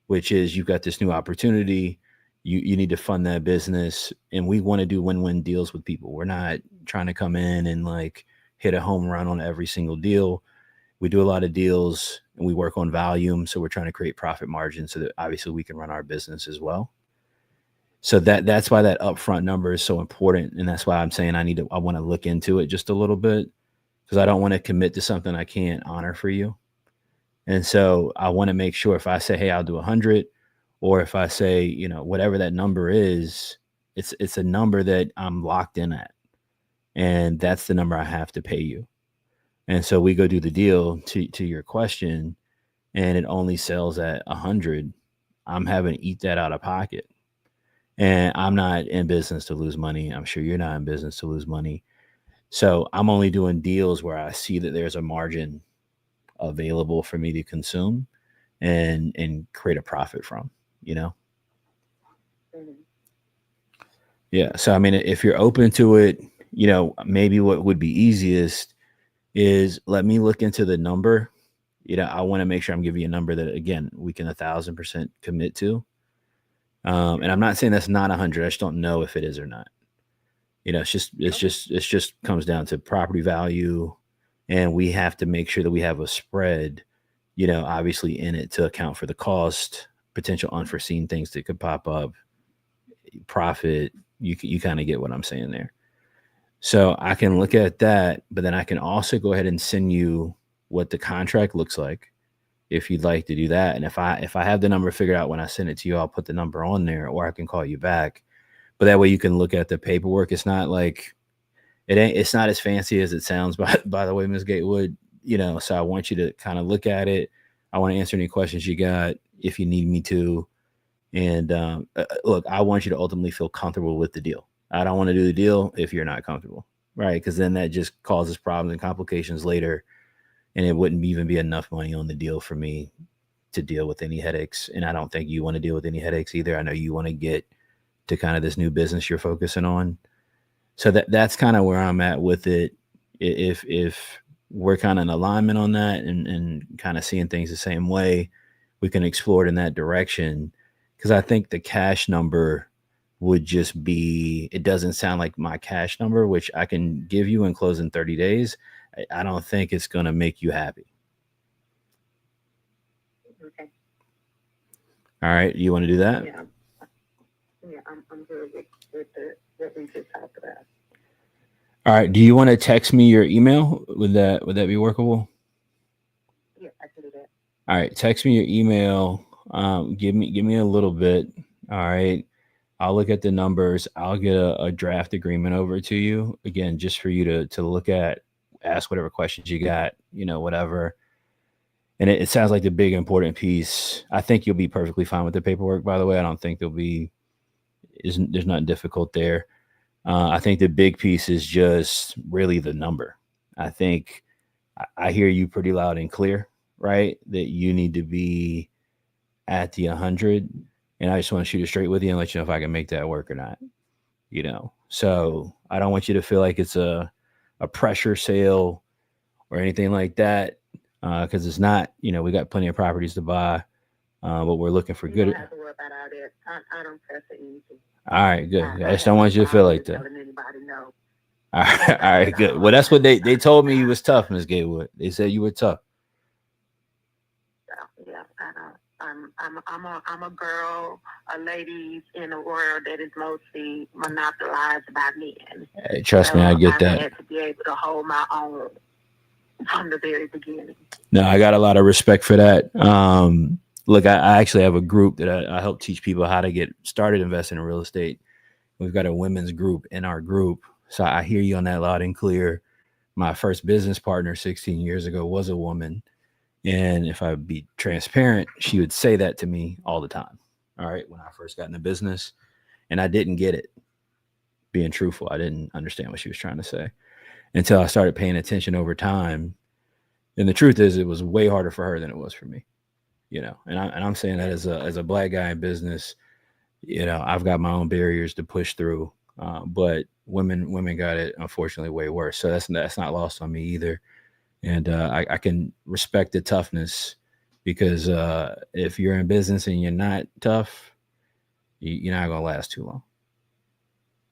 which is you've got this new opportunity. You need to fund that business, and we want to do win-win deals with people. We're not trying to come in and like hit a home run on every single deal. We do a lot of deals and we work on volume. So we're trying to create profit margins so that obviously we can run our business as well. So that's why that upfront number is so important. And that's why I'm saying I want to look into it just a little bit, because I don't want to commit to something I can't honor for you. And so I want to make sure if I say, hey, I'll do 100, or if I say, whatever that number is, it's a number that I'm locked in at. And that's the number I have to pay you. And so we go do the deal to your question, and it only sells at 100. I'm having to eat that out of pocket. And I'm not in business to lose money. I'm sure you're not in business to lose money. So I'm only doing deals where I see that there's a margin available for me to consume and create a profit from, Mm-hmm. Yeah. So, I mean, if you're open to it, maybe what would be easiest is let me look into the number. I want to make sure I'm giving you a number that, again, we can 1,000% commit to. And I'm not saying that's not 100. I just don't know if it is or not. It's just comes down to property value, and we have to make sure that we have a spread, obviously in it to account for the cost, potential unforeseen things that could pop up, profit. You kind of get what I'm saying there. So I can look at that, but then I can also go ahead and send you what the contract looks like if you'd like to do that. And if I have the number figured out when I send it to you, I'll put the number on there, or I can call you back. But that way you can look at the paperwork. It's not like it's not as fancy as it sounds, by the way, Ms. Gatewood, so I want you to kind of look at it. I want to answer any questions you got if you need me to. And look, I want you to ultimately feel comfortable with the deal. I don't want to do the deal if you're not comfortable, right? Because then that just causes problems and complications later, and it wouldn't even be enough money on the deal for me to deal with any headaches. And I don't think you want to deal with any headaches either. I know you want to get to kind of this new business you're focusing on. So that's kind of where I'm at with it. If we're kind of in alignment on that and kind of seeing things the same way, we can explore it in that direction. Because I think the cash number would just be, it doesn't sound like my cash number, which I can give you and close in 30 days. I don't think it's going to make you happy. Okay. All right. You want to do that? Yeah. Yeah, I'm good with what we just talked about. All right. Do you want to text me your email? Would that be workable? Yeah, I can do that. All right. Text me your email. Give me a little bit. All right. I'll look at the numbers. I'll get a draft agreement over to you again, just for you to look at, ask whatever questions you got, whatever. And it sounds like the big important piece. I think you'll be perfectly fine with the paperwork. By the way, I don't think there's nothing difficult there. I think the big piece is just really the number. I think I hear you pretty loud and clear, right? That you need to be at the 100, and I just want to shoot it straight with you and let you know if I can make that work or not. So I don't want you to feel like it's a pressure sale or anything like that, because it's not. We got plenty of properties to buy, but we're looking for You good. don't have to worry about all that. I don't press it easy. All right, good. I I just don't want you to feel like that. telling anybody no. All right, all right, good. Well, that's what they told me. You was tough, Miss Gatewood. They said you were tough. So, yeah, I don't. I'm a girl, a ladies in a world that is mostly monopolized by men. Hey, trust me, I get that. I had to be able to hold my own from the very beginning. No, I got a lot of respect for that. Look, I actually have a group that I help teach people how to get started investing in real estate. We've got a women's group in our group. So I hear you on that loud and clear. My first business partner 16 years ago was a woman. And if I be transparent, she would say that to me all the time. All right. When I first got into business, and I didn't get it. Being truthful, I didn't understand what she was trying to say until I started paying attention over time. And the truth is, it was way harder for her than it was for me. And I'm saying that as a black guy in business, I've got my own barriers to push through, but women got it unfortunately way worse. So that's not lost on me either. And I can respect the toughness, because if you're in business and you're not tough, you're not gonna last too long.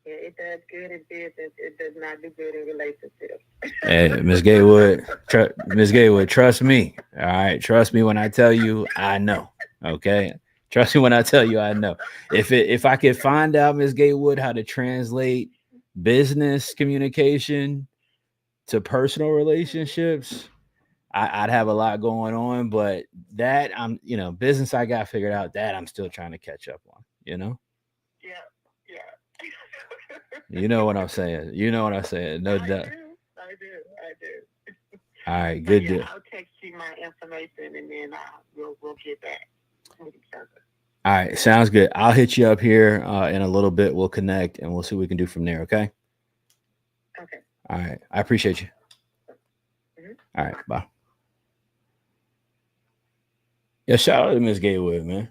Yeah, it does good in business. It does not do good in relationships. Hey, Miss Gatewood, trust me. All right, trust me when I tell you I know. Okay, trust me when I tell you I know. If I could find out, Miss Gatewood, how to translate business communication to personal relationships, I'd have a lot going on. But that business I got figured out, that I'm still trying to catch up on. Yeah. You know what I'm saying. No doubt. I do. All right, good deal. I'll text you my information, and then we'll get back with each other. All right, sounds good. I'll hit you up here in a little bit. We'll connect, and we'll see what we can do from there. Okay. Okay. All right. I appreciate you. Mhm. All right. Bye. Yeah, shout out to Miss Gatewood, man.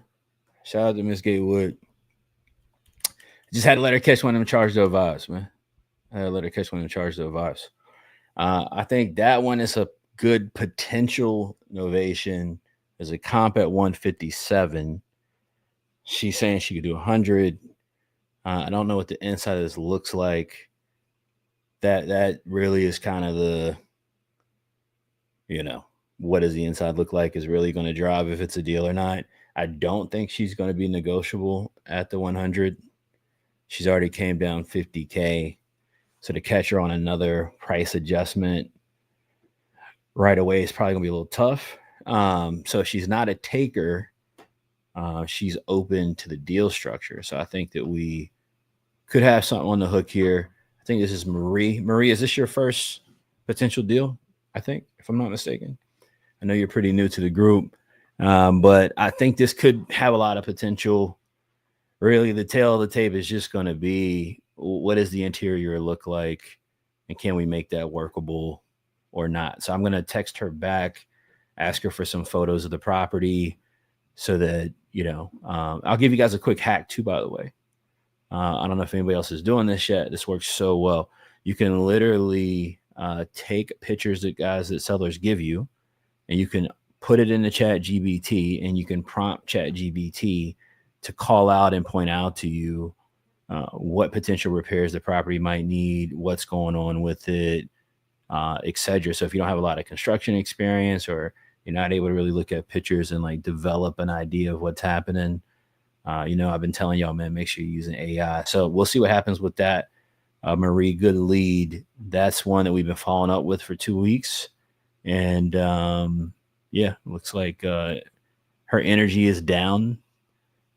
Shout out to Miss Gatewood. Just had to let her catch one of them charged of vibes, man. I think that one is a good potential innovation. There's a comp at 157. She's saying she could do 100. I don't know what the inside of this looks like. That really is kind of the, what does the inside look like is really going to drive if it's a deal or not. I don't think she's going to be negotiable at the 100. She's already came down 50K. So to catch her on another price adjustment right away is probably going to be a little tough. So she's not a taker. She's open to the deal structure. So I think that we could have something on the hook here. I think this is Marie. Marie, is this your first potential deal? I think, if I'm not mistaken. I know you're pretty new to the group, but I think this could have a lot of potential. Really, the tail of the tape is just going to be, what does the interior look like, and can we make that workable or not? So I'm going to text her back, ask her for some photos of the property so that, I'll give you guys a quick hack too, by the way. I don't know if anybody else is doing this yet. This works so well. You can literally take pictures that sellers give you, and you can put it in the chat GBT, and you can prompt chat GBT to call out and point out to you what potential repairs the property might need, what's going on with it, etc. So if you don't have a lot of construction experience, or you're not able to really look at pictures and like develop an idea of what's happening, I've been telling y'all, man, make sure you're using AI. So we'll see what happens with that. Marie Good Lead. That's one that we've been following up with for 2 weeks. And yeah, looks like her energy is down,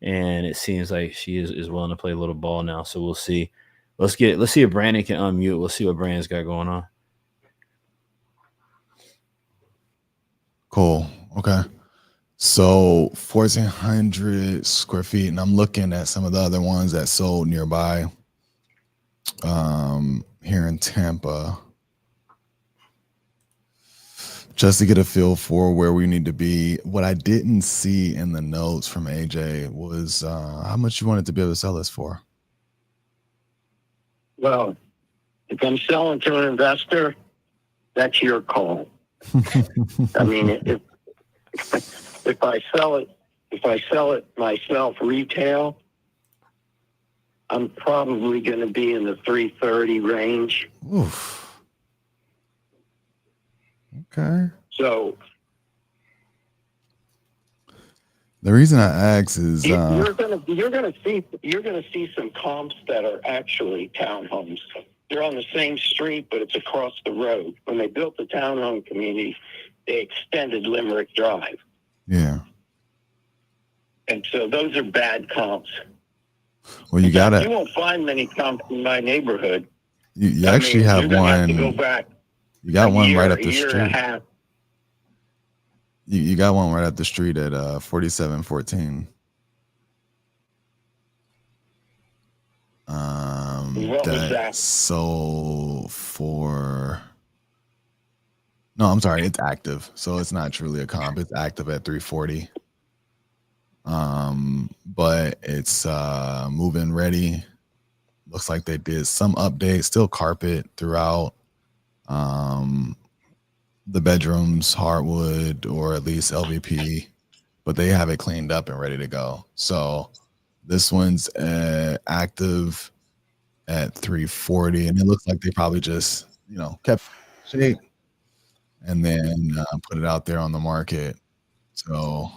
and it seems like she is willing to play a little ball now. So we'll see. Let's see if Brandon can unmute. We'll see what Brandon's got going on. Cool. Okay. So 1,400 square feet, and I'm looking at some of the other ones that sold nearby here in Tampa, just to get a feel for where we need to be. What I didn't see in the notes from AJ was how much you wanted to be able to sell this for. Well, if I'm selling to an investor, that's your call. I mean, if I sell it myself retail, I'm probably going to be in the 330 range. Oof. Okay. So the reason I ask is you're gonna see some comps that are actually townhomes. They're on the same street, but it's across the road. When they built the townhome community, they extended Limerick Drive. Yeah. And so those are bad comps. Well, you won't find many comps in my neighborhood. You actually have one. Have to go back. You got one right up the street. You got one right up the street at 4714. What was that? So no, I'm sorry, it's active. So it's not truly a comp. It's active at 340. But it's move-in ready. Looks like they did some updates, still carpet throughout. The bedrooms, hardwood or at least LVP, but they have it cleaned up and ready to go. So this one's active at 340, and it looks like they probably just, kept shape and then put it out there on the market. So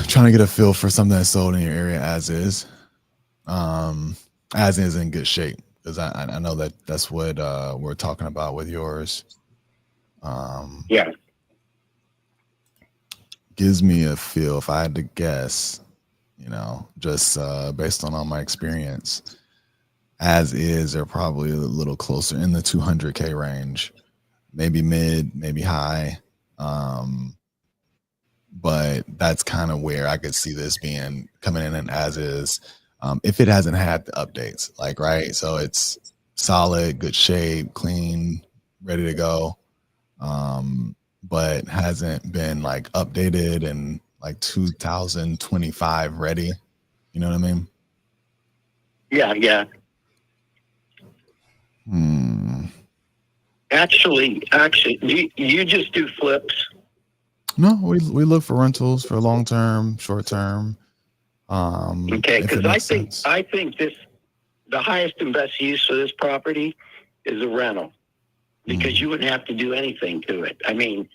trying to get a feel for something that's sold in your area as is in good shape. Because I know that's what we're talking about with yours. Yeah. Gives me a feel, if I had to guess, just based on all my experience, as is, they're probably a little closer in the 200K range, maybe mid, maybe high. But that's kind of where I could see this being coming in and as is. If it hasn't had the updates, right? So it's solid, good shape, clean, ready to go. But hasn't been updated and 2025 ready. You know what I mean? Yeah. Actually, you just do flips? No, we look for rentals for long term, short term. Okay, because I think the highest and best use for this property is a rental, because you wouldn't have to do anything to it. I mean,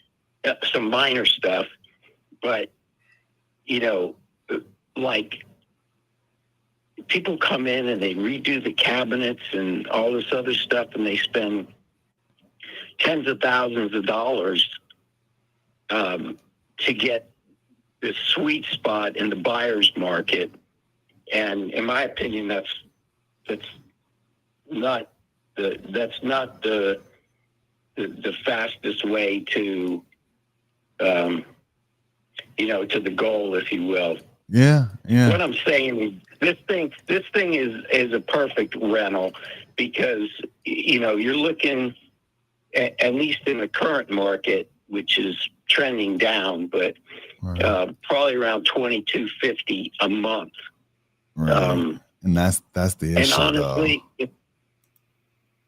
some minor stuff, but people come in and they redo the cabinets and all this other stuff, and they spend tens of thousands of dollars to get this sweet spot in the buyer's market. And in my opinion, that's not the fastest way to to the goal, if you will. Yeah. What I'm saying is this thing is a perfect rental, because you're looking at least in the current market, which is trending down, but probably around $2,250 a month. Right. And that's the issue. And honestly,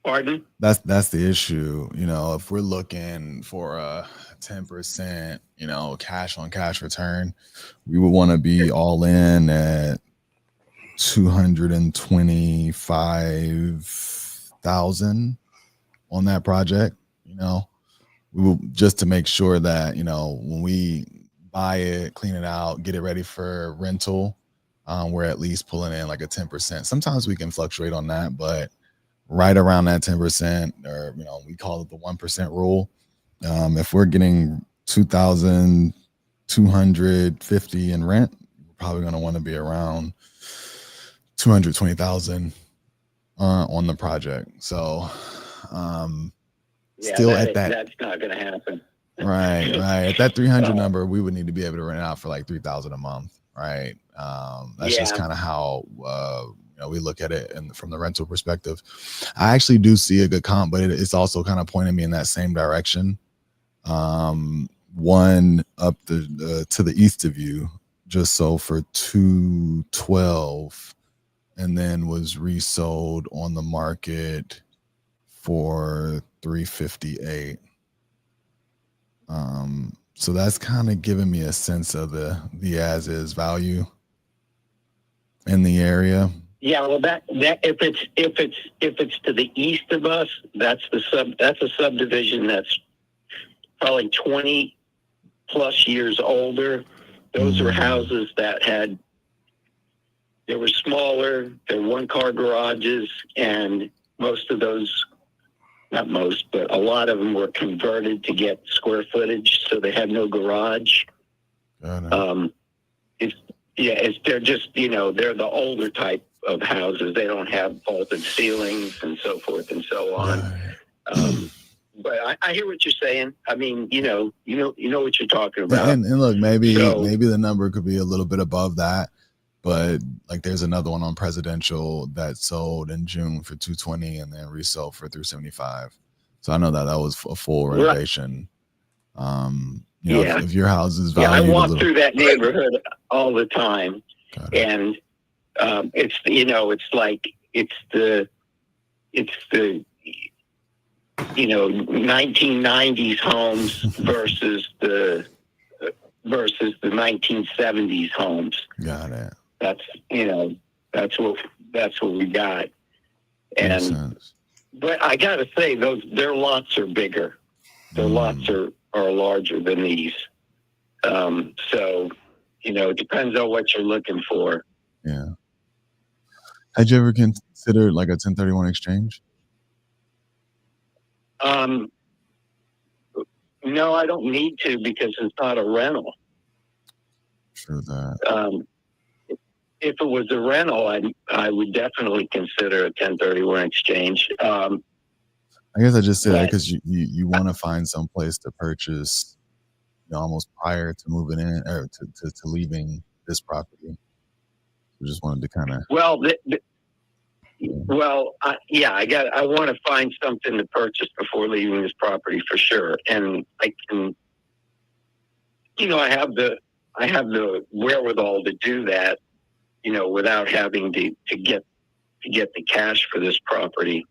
pardon? That's the issue. If we're looking for a 10%, cash on cash return, we would want to be all in at 225,000 on that project. We will, just to make sure that when we buy it, clean it out, get it ready for rental, we're at least pulling in like a 10%. Sometimes we can fluctuate on that, but right around that 10%, or we call it the 1% rule. If we're getting 2,250 in rent, we're probably going to want to be around 220,000 on the project. So still at that, that's not going to happen. right. At that 300 number, we would need to be able to rent out for like 3,000 a month, right? That's just kind of how we look at it, and from the rental perspective, I actually do see a good comp, but it's also kind of pointing me in that same direction. One up to the east of you just sold for 212, and then was resold on the market for 358. So that's kind of giving me a sense of the as is value in the area. Yeah, well, that if it's to the east of us, that's a subdivision that's probably 20 plus years older. Those are houses that they were smaller, they're 1-car garages, and most of those, not most, but a lot of them were converted to get square footage, so they had no garage. They're just, they're the older type of houses. They don't have vaulted ceilings and so forth and so on. But I hear what you're saying. I mean, you know what you're talking about. And look, maybe the number could be a little bit above that, but like there's another one on Presidential that sold in June for 220 and then resold for 375. So I know that was a full renovation. If your house is valued, I walk through that neighborhood all the time, and it's the 1990s homes versus the 1970s homes. Got it. That's what we got. And but I gotta say, their lots are bigger. Their lots are larger than these. So it depends on what you're looking for. Yeah. Had you ever considered like a 1031 exchange? No, I don't need to because it's not a rental. True that. If it was a rental, I would definitely consider a 1031 exchange. I guess I just say that because you want to find some place to purchase, almost prior to moving in or to leaving this property. We just wanted to kind of. I want to find something to purchase before leaving this property for sure, and I can, I have the wherewithal to do that, without having to get the cash for this property.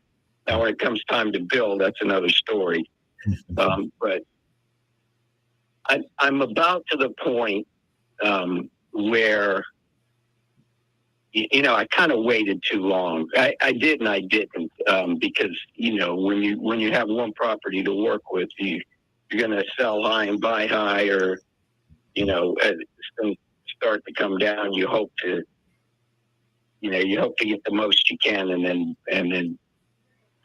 Now, when it comes time to build, that's another story. But I'm about to the point where. I kind of waited too long. I did and I didn't because when you have one property to work with, you're going to sell high and buy high, or as it's going to start to come down, you hope to get the most you can and then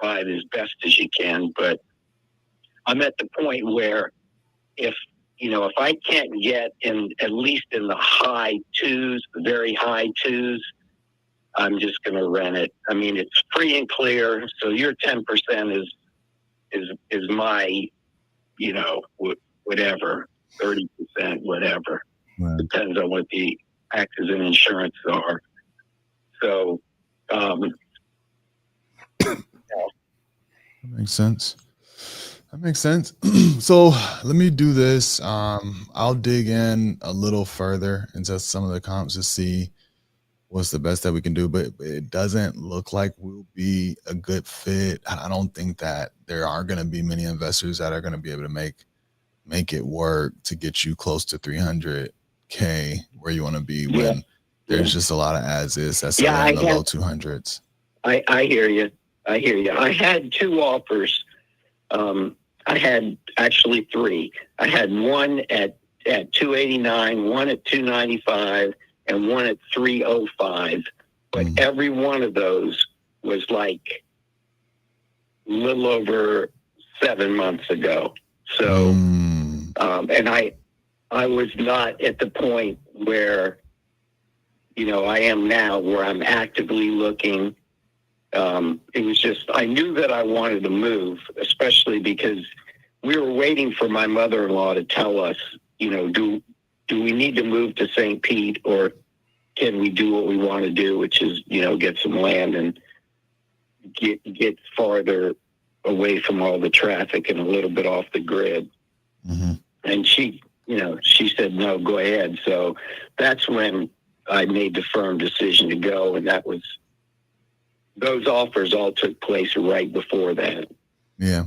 buy it as best as you can. But I'm at the point where if I can't get at least in the high twos, the very high twos, I'm just going to rent it. I mean, it's free and clear. So your 10% is my, whatever, 30%, whatever. Right. Depends on what the taxes and insurance are. So, that makes sense. So let me do this. I'll dig in a little further into some of the comps to see what's the best that we can do, but it doesn't look like we'll be a good fit. I don't think that there are going to be many investors that are going to be able to make it work to get you close to 300K where you want to be when there's just a lot of as is that's in the low 200s. I hear you. I had two offers. I had actually three. I had one at 289, one at 295, and one at 305. But every one of those was like a little over 7 months ago. So, and I was not at the point where, I am now, where I'm actively looking. It was just, I knew that I wanted to move, especially because we were waiting for my mother-in-law to tell us, do we need to move to St. Pete, or can we do what we want to do, which is, get some land and get farther away from all the traffic and a little bit off the grid. And she said, no, go ahead. So that's when I made the firm decision to go. And those offers all took place right before that. Yeah.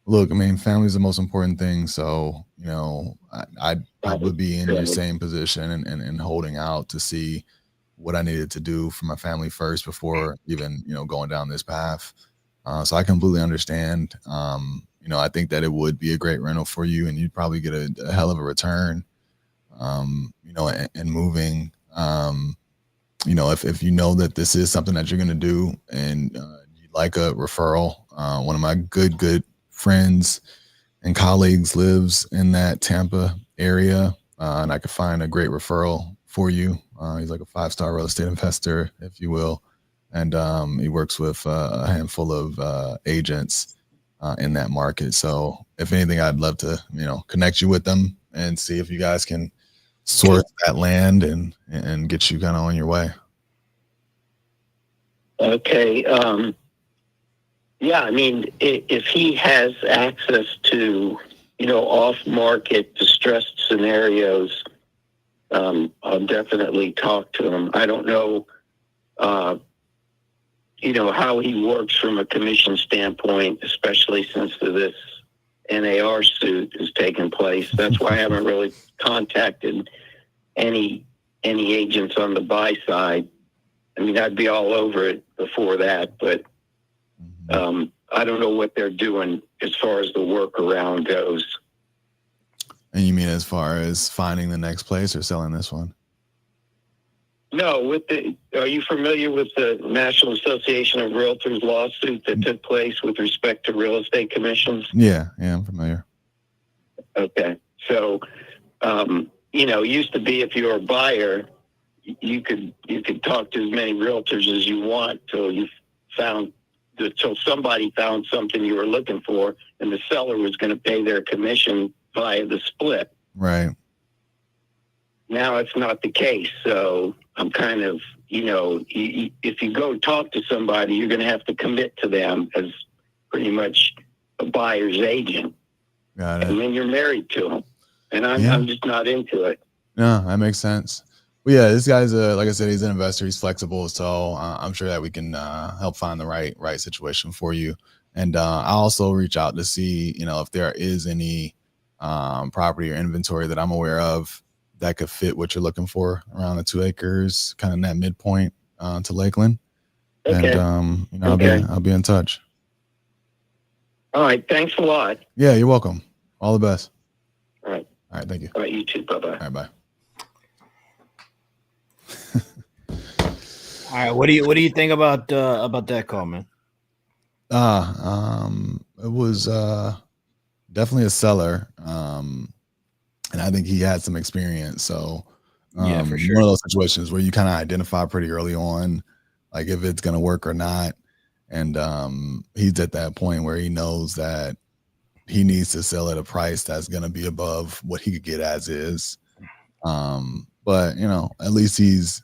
Look, I mean, family's the most important thing. So, I'd probably be in your same position and holding out to see what I needed to do for my family first before even, going down this path. So I completely understand. I think that it would be a great rental for you, and you'd probably get a hell of a return, and moving. If you know that this is something that you're going to do and you'd like a referral, one of my good friends and colleagues lives in that Tampa area, and I could find a great referral for you. He's like a 5-star real estate investor, if you will. And he works with a handful of agents in that market. So if anything, I'd love to, connect you with them and see if you guys can source that land and get you kind of on your way. Okay. Yeah, I mean, if he has access to, off-market distressed scenarios, I'll definitely talk to him. I don't know, how he works from a commission standpoint, especially since this NAR suit has taken place. That's why I haven't really contacted any agents on the buy side. I mean, I'd be all over it before that, but I don't know what they're doing as far as the workaround goes. And you mean as far as finding the next place or selling this one? No, are you familiar with the National Association of Realtors lawsuit that took place with respect to real estate commissions? Yeah, I'm familiar. Okay. So, it used to be if you were a buyer, you could talk to as many realtors as you want till somebody found something you were looking for, and the seller was going to pay their commission via the split. Right. Now it's not the case. So I'm kind of, if you go talk to somebody, you're going to have to commit to them as pretty much a buyer's agent. Got it. And then you're married to them. And I'm just not into it. No, that makes sense. Well, yeah, this guy's like I said, he's an investor. He's flexible, so I'm sure that we can help find the right situation for you. And I'll also reach out to see, if there is any property or inventory that I'm aware of that could fit what you're looking for around the 2 acres, kind of in that midpoint to Lakeland. Okay. And I'll be in touch. All right. Thanks a lot. Yeah, you're welcome. All the best. All right. All right. Thank you. All right. You too. Bye-bye. All right. Bye. All right, what do you think about that call, man? It was definitely a seller, and I think he had some experience. So yeah, for sure. One of those situations where you kind of identify pretty early on, like if it's gonna work or not. And he's at that point where he knows that he needs to sell at a price that's gonna be above what he could get as is. But at least he's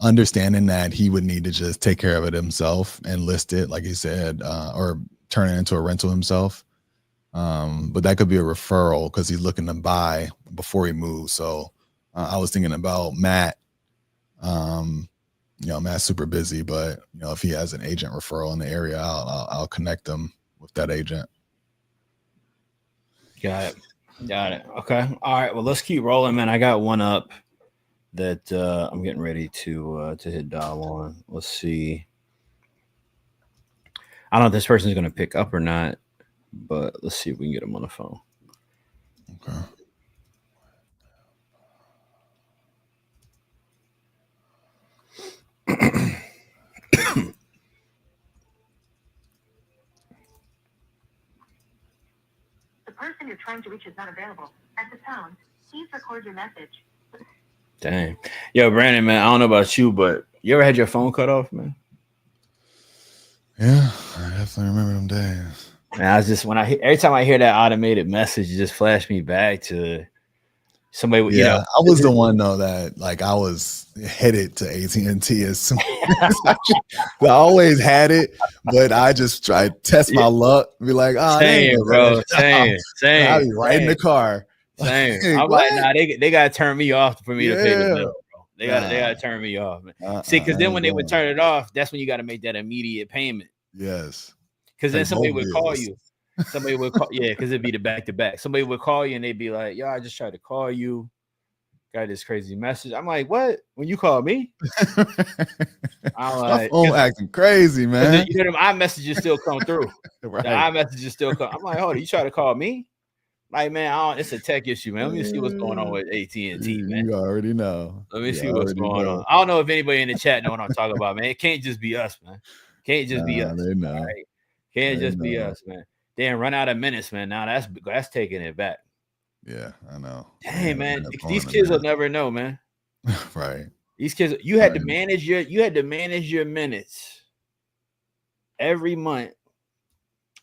understanding that he would need to just take care of it himself and list it, like he said, or turn it into a rental himself. But that could be a referral because he's looking to buy before he moves. So I was thinking about Matt. Matt's super busy, but if he has an agent referral in the area, I'll connect him with that agent. Got it. Okay. All right. Well, let's keep rolling, man. I got one up that I'm getting ready to hit dial on. Let's see. I don't know if this person's going to pick up or not, but let's see if we can get him on the phone. Okay. The person you're trying to reach is not available. At the tone, please record your message. Dang. Yo, Brandon, man, I don't know about you, but you ever had your phone cut off, man? Yeah, I definitely remember them days. And I was just every time I hear that automated message, it just flashed me back to somebody. You know, Yeah, I was the one though that like I was headed to AT&T as soon as I always had it, but I just tried to test my luck, be like, oh, they ain't same, gonna cut bro, that shit off. same, I'll be right in the car. same. Like, I'm like, what? nah, they gotta turn me off for me to pay the Yeah. bill, bro. They gotta turn me off, man. See, because I then ain't when they would going. turn it off, that's when you got to make that immediate payment. Yes. Because then Pay somebody both would call bills. you. Somebody would call, yeah, because it'd be the back to back. Somebody would call you and they'd be like, "Yo, I just tried to call you. Got this crazy message." I'm like, "What? When you call me?" I'm My like, phone acting crazy, man. you know, them iMessages still come through. Right. The iMessages still come. I'm like, "Hold on, you try to call me?" Like, man, it's a tech issue, man. Let me see what's going on with AT&T, man. You already know. Let me see what's going on. I don't know if anybody in the chat know what I'm talking about, man. It can't just be us, man. Can't just be us. They know. Right? Can't just be us, man. Then run out of minutes, man. Now that's taking it back. Yeah, I know. Dang, man. These kids will never know, man. Right. These kids, you had to manage your minutes every month.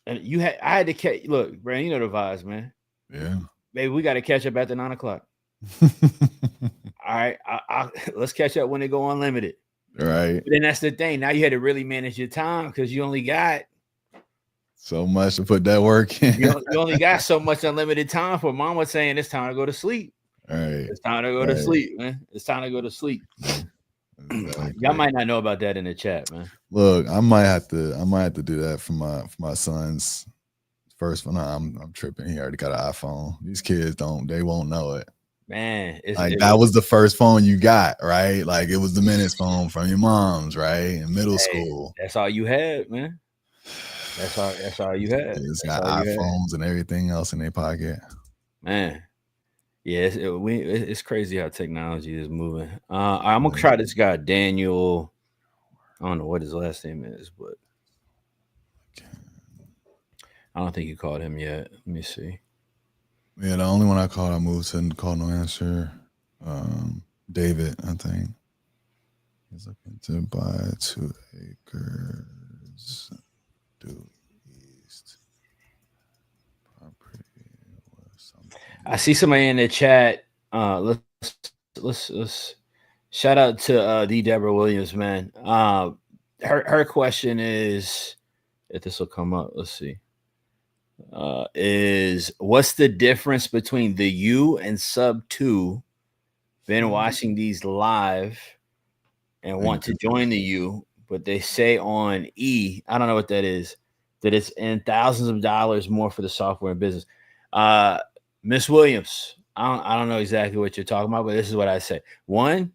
And I had to catch. Look, Brandon, you know the vibes, man. Yeah. Baby, we got to catch up after 9 o'clock. All right, let's catch up when they go unlimited. Right. But then that's the thing. Now you had to really manage your time because you only got so much to put that work in. You only got so much unlimited time for. Mom was saying it's time to go to sleep. All right. It's time to go to sleep, man. It's time to go to sleep. Exactly. Y'all might not know about that in the chat, man. Look, I might have to do that for my son's first one. I'm tripping. He already got an iPhone. These kids they won't know it. Man, that was the first phone you got, right? Like it was the Minutes phone from your mom's, right? In middle school. That's all you had, man. That's all you had. It's got iPhones and everything else in their pocket. Man. Yeah, it's crazy how technology is moving. I'm gonna try this guy, Daniel. I don't know what his last name is, but I don't think you called him yet. Let me see. Yeah, the only one I called, I moved to call no answer. David, I think. He's looking to buy 2 acres due east property or something. I see somebody in the chat. Let's shout out to the Deborah Williams, man. Her question is, if this will come up, let's see. Is what's the difference between the U and sub 2? Been watching these live and want to join the U, but they say on E, I don't know what that is, that it's in thousands of dollars more for the software and business. Miss Williams, I don't know exactly what you're talking about, but this is what I say. One,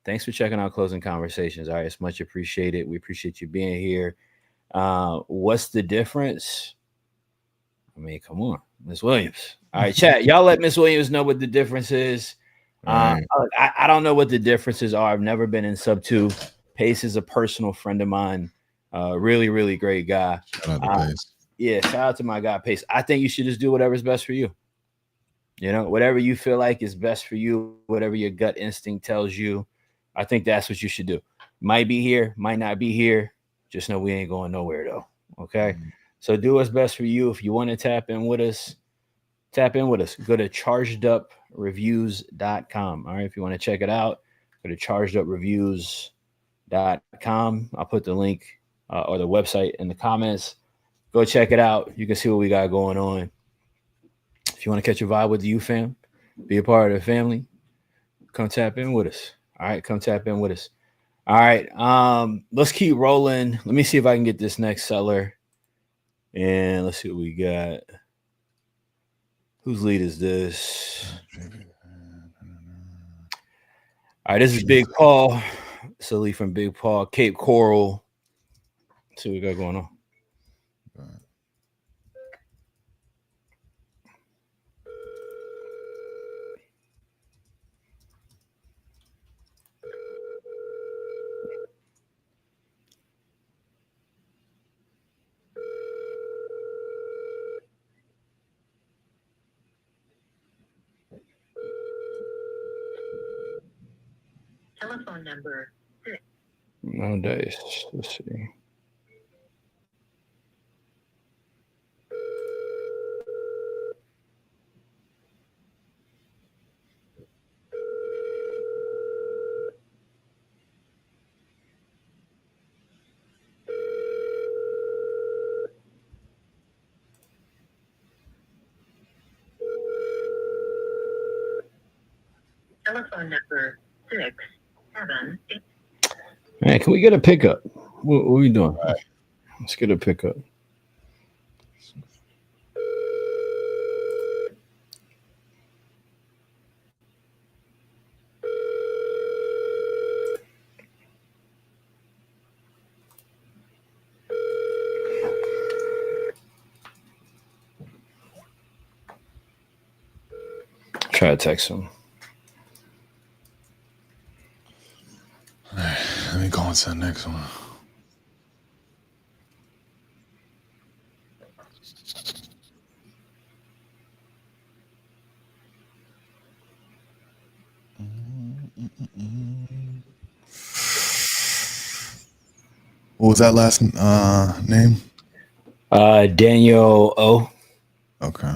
thanks for checking out Closing Conversations. All right, it's much appreciated. We appreciate you being here. What's the difference? I mean, come on, Miss Williams. All right, chat. Y'all let Miss Williams know what the difference is. I don't know what the differences are. I've never been in sub 2. Pace is a personal friend of mine. Really, really great guy. Shout out to Pace. Yeah, shout out to my guy Pace. I think you should just do whatever's best for you. You know, whatever you feel like is best for you, whatever your gut instinct tells you, I think that's what you should do. Might be here, might not be here. Just know we ain't going nowhere though. Okay. So do what's best for you. If you want to tap in with us. Go to chargedupreviews.com. All right. If you want to check it out, go to chargedupreviews.com. I'll put the link or the website in the comments. Go check it out. You can see what we got going on. If you want to catch a vibe with the U fam, be a part of the family, come tap in with us. All right. Come tap in with us. All right. Let's keep rolling. Let me see if I can get this next seller. And let's see what we got. Whose lead is this? All right, this is Big Paul. It's a lead from Big Paul, Cape Coral. Let's see what we got going on. Telephone number 6. No dice. Let's see. Telephone number 678. Man, can we get a pickup? What are we doing? Let's get a pickup. Try to text him. All right, let me go on to the next one. What was that last name? Daniel O. Okay.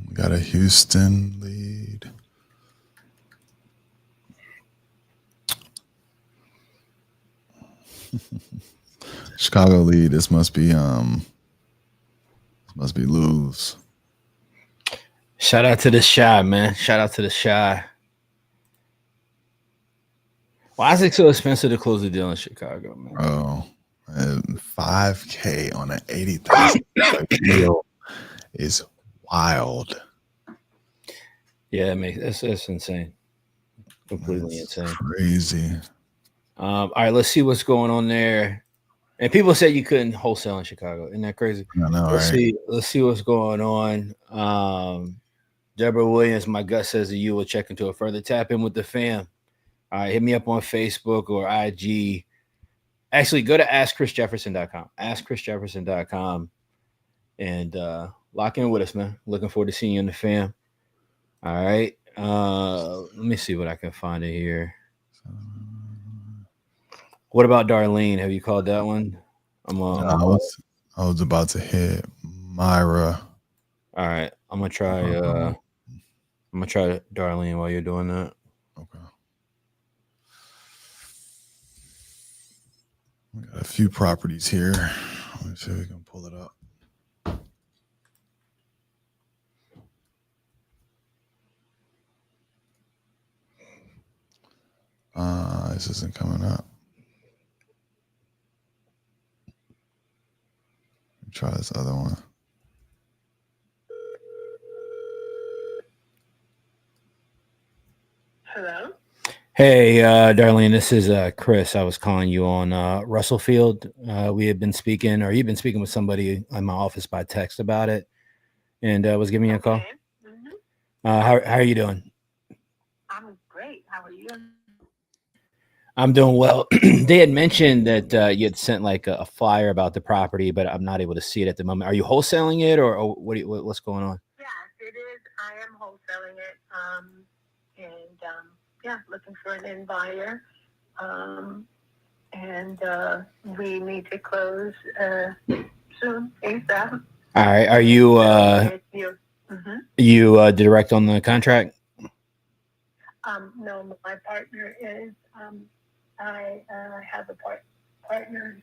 We got a Houston lead. Chicago lead. This must be lose. Shout out to the Shy, man. Shout out to the Shy. Why is it so expensive to close a deal in Chicago, man? Oh, $5K on an 80,000 deal is wild. Yeah, it makes it's insane. Completely That's insane. crazy. All right, let's see what's going on there. And people said you couldn't wholesale in Chicago. Isn't that crazy? I know, Let's right? see. Let's see what's going on. Deborah Williams, my gut says that you will check into it further. Tap in with the fam. All right, hit me up on Facebook or IG. Actually, go to askchrisjefferson.com. Askchrisjefferson.com and lock in with us, man. Looking forward to seeing you in the fam. All right. Let me see what I can find in here. What about Darlene? Have you called that one? I was about to hit Myra. All right. I'm gonna try Darlene while you're doing that. Okay. We got a few properties here. Let me see if we can pull it up. This isn't coming up. Try this other one. Hello? Hey, Darlene, this is Chris. I was calling you on Russell Field. We had been speaking, or you've been speaking with somebody in my office by text about it, and was giving you a call. Mm-hmm. How are you doing? I'm great. How are you? I'm doing well. They had mentioned that you had sent like a flyer about the property, but I'm not able to see it at the moment. Are you wholesaling it, or what's going on? Yes, it is. I am wholesaling it. Yeah, looking for an end buyer. We need to close soon, ASAP. All right. Are you you direct on the contract? No, my partner is. I have a partner,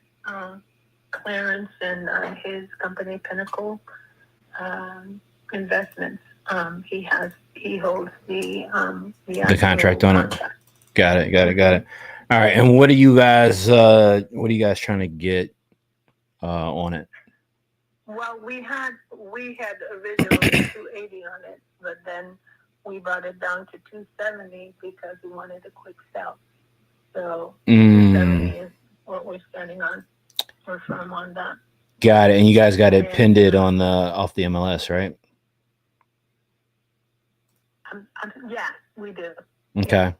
Clarence, and his company Pinnacle Investments. He holds the contract on it. Got it. All right. And what are you guys trying to get on it? Well, we had originally 280 on it, but then we brought it down to 270 because we wanted a quick sell. So 270 is what we're starting on. We're firm on that. Got it. And you guys got it pinned on off the MLS, right? Yeah, we do. Okay.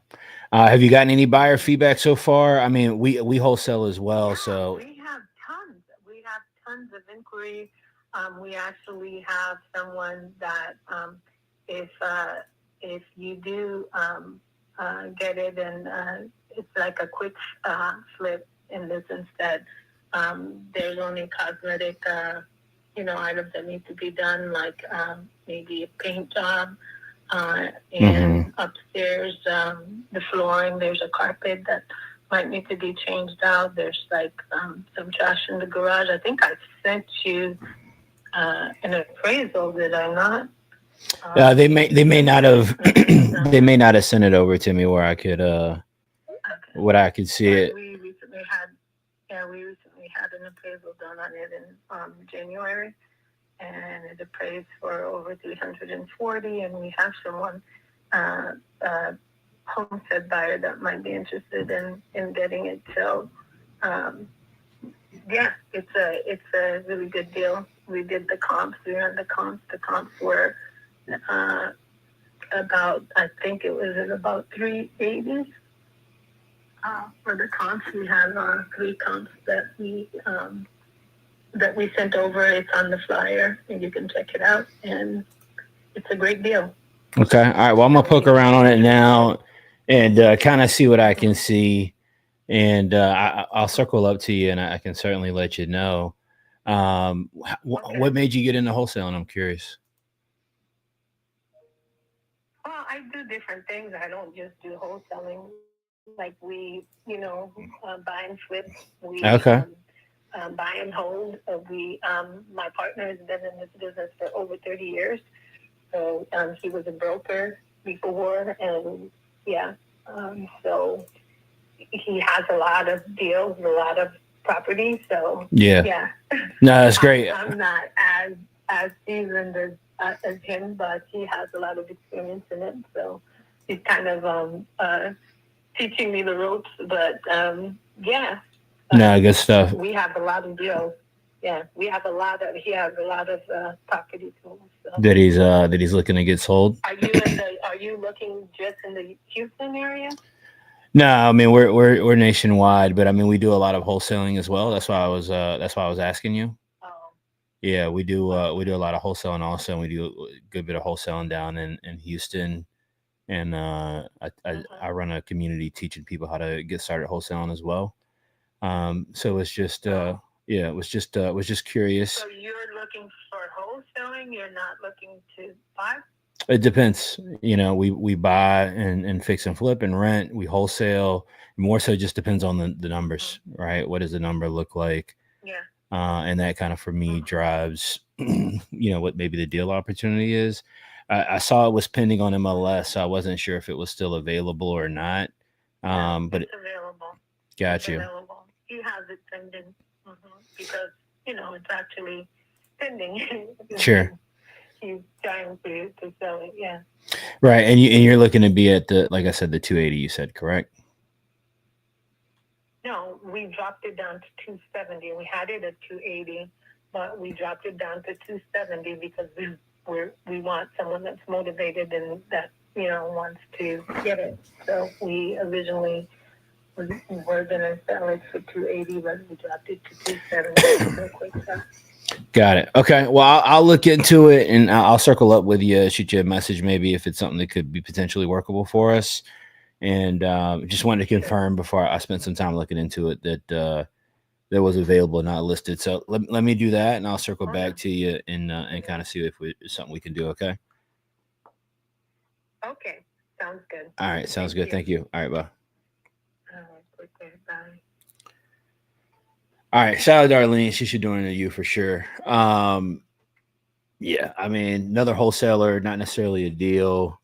Have you gotten any buyer feedback so far? I mean, we wholesale as well, Yeah, so we have tons. We have tons of inquiry. We actually have someone that if you do get it, and it's like a quick flip in this instead. There's only cosmetic, items that need to be done, like maybe a paint job. And upstairs, the flooring, there's a carpet that might need to be changed out. There's like some trash in the garage. I think I sent you an appraisal, did I not? they may not have they may not have sent it over to me where I could see it. We recently had an appraisal done on it in January, and it appraised for over 340. And we have someone, homestead buyer, that might be interested in getting it. So, yeah, it's a really good deal. We did the comps. We ran the comps. The comps were about, I think it was at about 380. For the comps, we have 3 comps that we sent over. It's on the flyer, and you can check it out. And it's a great deal. Okay. All right. Well, I'm gonna poke around on it now and kind of see what I can see, and I'll circle up to you, and I can certainly let you know. What made you get into wholesaling? I'm curious. Well, I do different things. I don't just do wholesaling. Like we, buy and flip. We buy and hold. My partner has been in this business for over 30 years. So he was a broker before, and so he has a lot of deals, a lot of property. So yeah. No, that's great. I'm not as seasoned as him, but he has a lot of experience in it. So he's kind of teaching me the ropes. But no, good stuff. We have a lot of deals. Yeah, he has a lot of property tools. So. That he's looking to get sold. Are you looking just in the Houston area? No, I mean we're nationwide, but I mean we do a lot of wholesaling as well. That's why I was asking you. Oh. Yeah, we do a lot of wholesaling also. And we do a good bit of wholesaling down in Houston, and I run a community teaching people how to get started wholesaling as well. So it's just was just curious. So you're looking for wholesaling. You're not looking to buy. It depends. We buy and fix and flip and rent. We wholesale. More so just depends on the numbers, right? What does the number look like? Yeah. And that kind of, for me, drives, what maybe the deal opportunity is. I saw it was pending on MLS, so I wasn't sure if it was still available or not. But it's available. Got you. Available. He has it pending because, it's actually pending. Sure. He's trying to sell it, yeah. Right, and you're looking to be at like I said, the 280. You said, correct? No, we dropped it down to 270. We had it at 280, but we dropped it down to 270 because we want someone that's motivated and that wants to get it. So we originally were going to sell it for 280, but we dropped it to 270 real quick. So. Got it. Okay. Well, I'll look into it and I'll circle up with you, shoot you a message maybe if it's something that could be potentially workable for us. And just wanted to confirm before I spent some time looking into it that was available, not listed. So let me do that, and I'll circle back to you and kind of see if it's something we can do. Okay. Okay. Sounds good. All right. Sounds good. Thank you. All right. Bye. All right. Okay. Bye. All right, shout out to Darlene. She should do it to you for sure. Yeah, I mean, another wholesaler, not necessarily a deal.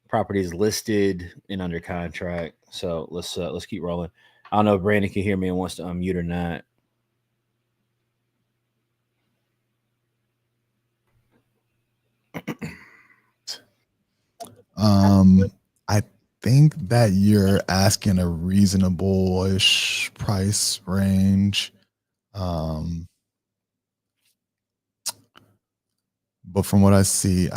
Properties listed and under contract. So let's keep rolling. I don't know if Brandon can hear me and wants to unmute or not. I think that you're asking a reasonable-ish price range. But from what I see,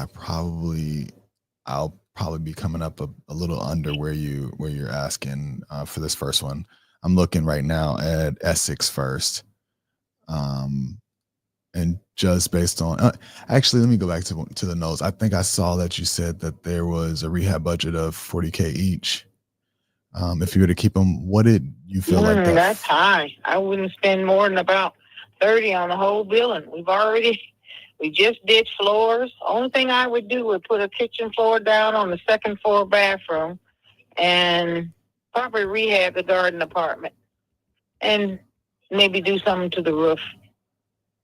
I'll probably be coming up a little under where you're asking for this first one. I'm looking right now at Essex first. And just based on actually, let me go back to the notes. I think I saw that you said that there was a rehab budget of $40K each. If you were to keep them, what did you feel like that? That's high. I wouldn't spend more than about 30 on the whole building. We just did floors. Only thing I would do would put a kitchen floor down on the second floor bathroom and probably rehab the garden apartment and maybe do something to the roof.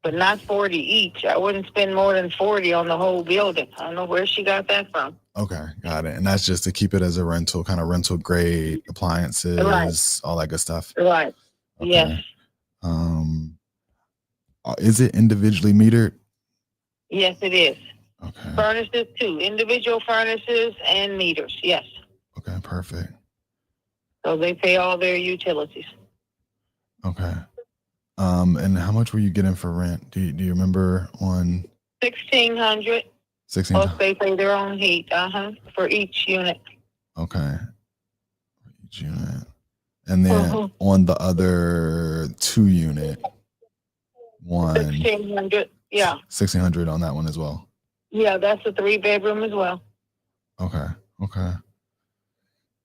But not 40 each. I wouldn't spend more than 40 on the whole building. I don't know where she got that from. Okay, got it. And that's just to keep it as a rental, kind of rental grade appliances, right, all that good stuff. Right. Okay. Yes. Is it individually metered? Yes, it is. Okay. Furnaces too. Individual furnaces and meters. Yes. Okay, perfect. So they pay all their utilities. Okay. And how much were you getting for rent? Do you remember on $1,600. Plus they pay their own heat, for each unit. Okay. For each unit. And then on the other 2-unit one, $1,600. Yeah. $1,600 on that one as well. Yeah, that's a 3-bedroom as well. Okay. Okay.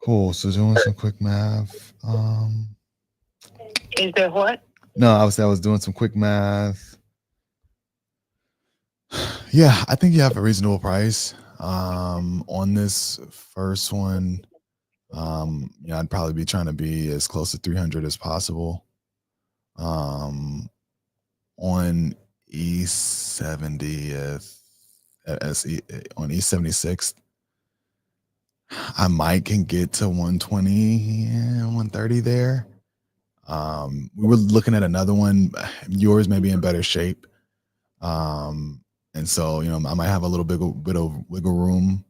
Cool. So doing some quick math. Is there what? No, I was doing some quick math. Yeah, I think you have a reasonable price. On this first one, I'd probably be trying to be as close to 300 as possible. On East 70th, on East 76th, I might can get to 120, 130 there. We were looking at another one. Yours may be in better shape. And so, I might have a little bit of wiggle room.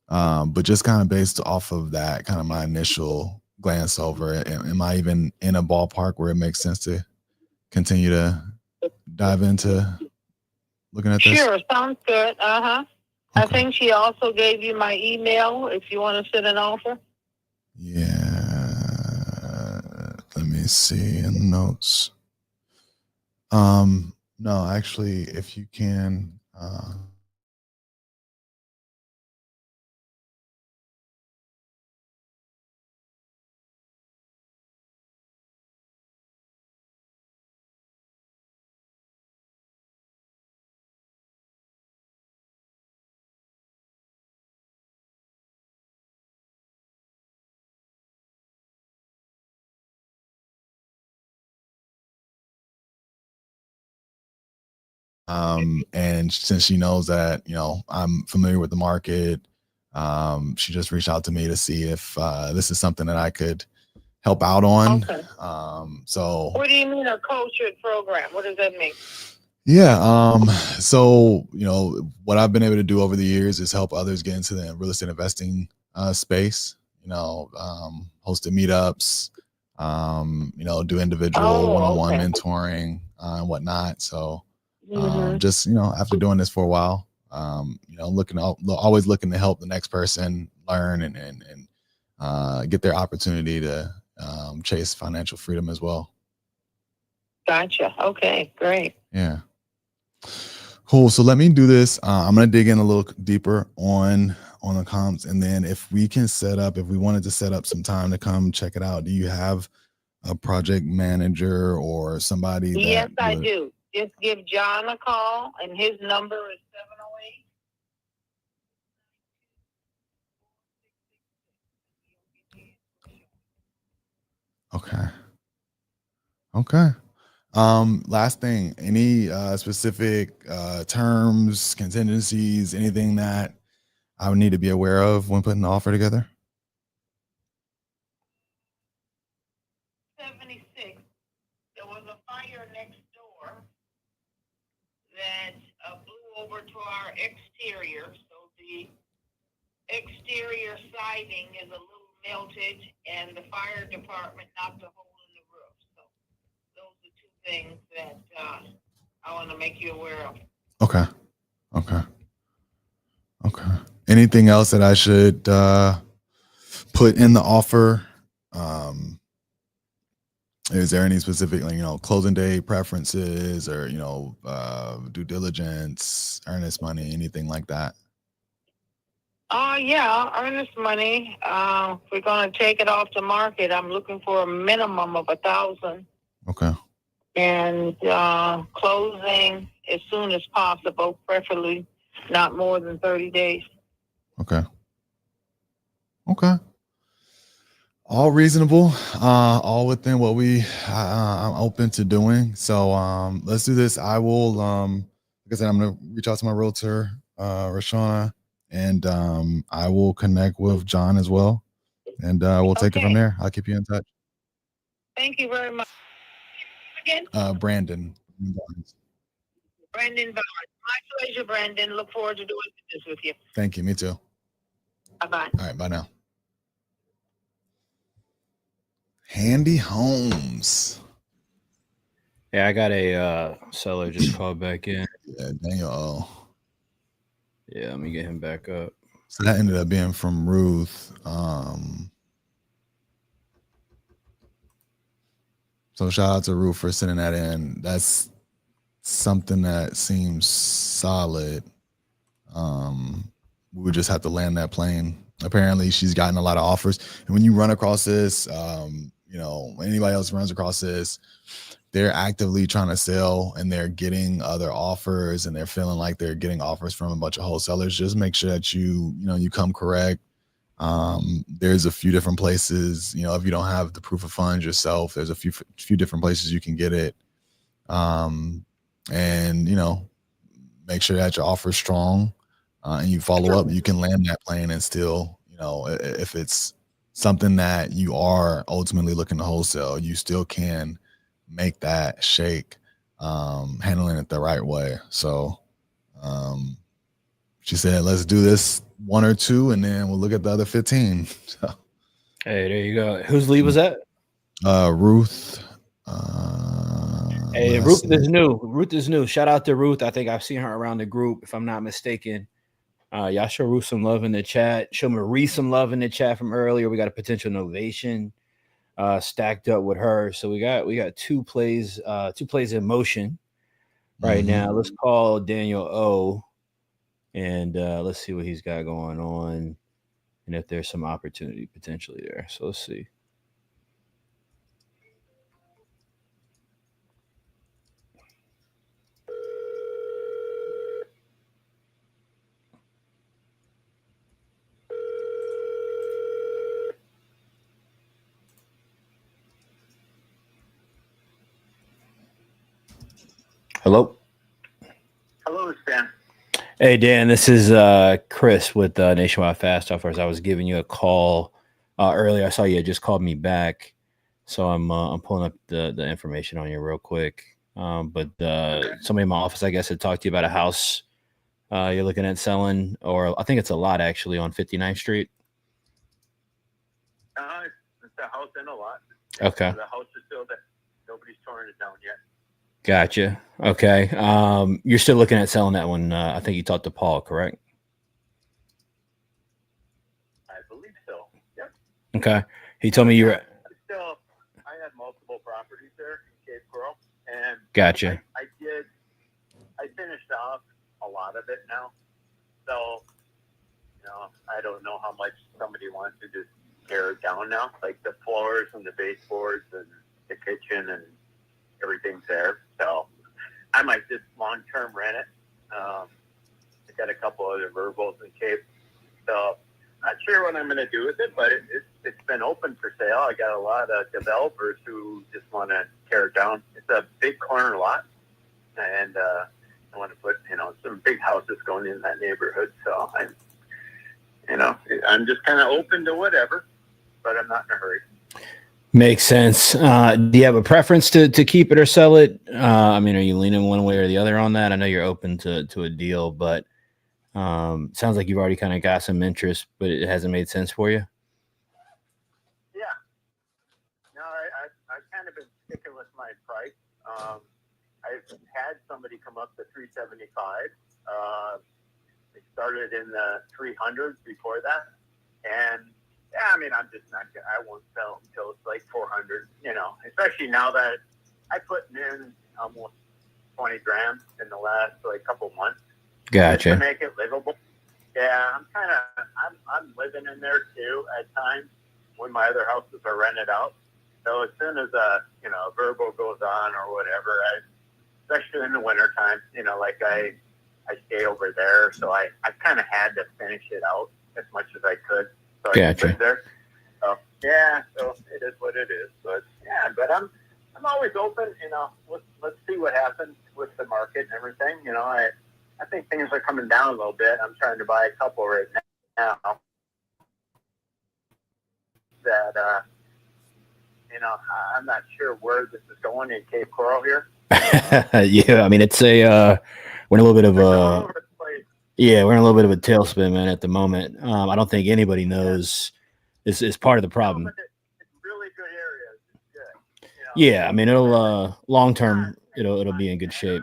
But just kind of based off of that, kind of my initial glance over it, am I even in a ballpark where it makes sense to continue to dive into looking at this? Sure, sounds good. Okay. I think she also gave you my email if you want to send an offer. Yeah. Let me see in the notes. No, actually, if you can, and since she knows that, I'm familiar with the market, she just reached out to me to see if this is something that I could help out on. Okay. So what do you mean a cultured program? What does that mean? Yeah. So, what I've been able to do over the years is help others get into the real estate investing space, hosted meetups, do individual one-on-one mentoring and whatnot. So, just, after doing this for a while, always looking to help the next person learn and get their opportunity to chase financial freedom as well. Gotcha. Okay, great. Yeah. Cool. So let me do this. I'm going to dig in a little deeper on the comps. And then if we wanted to set up some time to come check it out, do you have a project manager or somebody? Yes, I do. Just give John a call, and his number is 708. Okay. Last thing, any specific terms, contingencies, anything that I would need to be aware of when putting the offer together? 76. There was a fire next door that blew over to our exterior. So the exterior siding is a little melted, and the fire department knocked a hole in the roof. So those are two things that I want to make you aware of. Okay. Anything else that I should put in the offer? Is there any specific, like, closing day preferences or, due diligence, earnest money, anything like that? Yeah, earnest money. We're gonna take it off the market. I'm looking for a minimum of 1,000, Okay. and closing as soon as possible, preferably not more than 30 days. Okay. All reasonable, all within what I'm open to doing. So let's do this. I will, like I said, I'm gonna reach out to my realtor, Rashana, and I will connect with John as well, and we'll take it from there. I'll keep you in touch. Thank you very much. Again, Brandon. Brandon Bowers. My pleasure, Brandon. Look forward to doing this with you. Thank you. Me too. Bye-bye. All right. Bye now. Handy Homes. Yeah, I got a seller just called back in. Yeah, Daniel. Yeah, let me get him back up. So that ended up being from Ruth. So shout out to Ruth for sending that in. That's something that seems solid. We would just have to land that plane. Apparently, she's gotten a lot of offers. And when you run across this, when anybody else runs across this, they're actively trying to sell and they're getting other offers and they're feeling like they're getting offers from a bunch of wholesalers. Just make sure that you come correct. There's a few different places, if you don't have the proof of funds yourself, there's a few different places you can get it. And make sure that your offer is strong, and you follow up. You can land that plane and still, if it's something that you are ultimately looking to wholesale, you still can make that shake, handling it the right way. So she said, let's do this 1 or 2 and then we'll look at the other 15. So, hey, there you go. Whose lead was that? Ruth. Hey, Ruth is new. Ruth is new. Shout out to Ruth. I think I've seen her around the group, if I'm not mistaken. Y'all show Ruth some love in the chat. Show Marie some love in the chat from earlier. We got a potential novation stacked up with her. So we got two plays in motion right now. Let's call Daniel O, and let's see what he's got going on, and if there's some opportunity potentially there. So let's see. Hello. Hello, Stan. Hey, Dan, this is Chris with Nationwide Fast Offers. I was giving you a call earlier. I saw you had just called me back, so I'm pulling up the information on you real quick. But somebody in my office, I guess, had talked to you about a house you're looking at selling, or I think it's a lot actually on 59th Street. It's a house and a lot. Okay. The house is still there. Nobody's torn it down yet. Gotcha. Okay. You're still looking at selling that one. I think you talked to Paul, correct? I believe so. Yep. Okay. He told me you were. I had multiple properties there in Cape Coral, and Gotcha. I finished off a lot of it now. So, I don't know how much somebody wants to just tear it down now, like the floors and the baseboards and the kitchen and everything's there. So I might just long-term rent it. I got a couple other verbals in Cape. So not sure what I'm going to do with it, but it's been open for sale. I got a lot of developers who just want to tear it down. It's a big corner lot, and I want to put, some big houses going in that neighborhood. So I'm just kind of open to whatever, but I'm not in a hurry. Makes sense. Do you have a preference to keep it or sell it? Are you leaning one way or the other on that? I know you're open to a deal, but sounds like you've already kind of got some interest, but it hasn't made sense for you. Yeah. No, I've kind of been sticking with my price. I've had somebody come up to $375. They started in the 300s before that, and yeah, I mean, I'm just not. I won't sell until it's like 400. Especially now that I put in almost 20 grand in the last like couple months. Gotcha. Just to make it livable. Yeah, I'm living in there too at times when my other houses are rented out. So as soon as a verbal goes on or whatever, especially in the wintertime, like I stay over there, so I kind of had to finish it out as much as I could. So I Gotcha. could live there. So yeah, so it is what it is. But yeah, but I'm always open. Let's see what happens with the market and everything. I think things are coming down a little bit. I'm trying to buy a couple right now that I'm not sure where this is going in Cape Coral here. Yeah, I mean, it's we're in a little bit of All over the place. we're in a little bit of a tailspin, man, at the moment. I don't think anybody knows is part of the problem. No, but it's really good areas. It's good. Yeah, I mean, it'll long term, it'll be in good shape.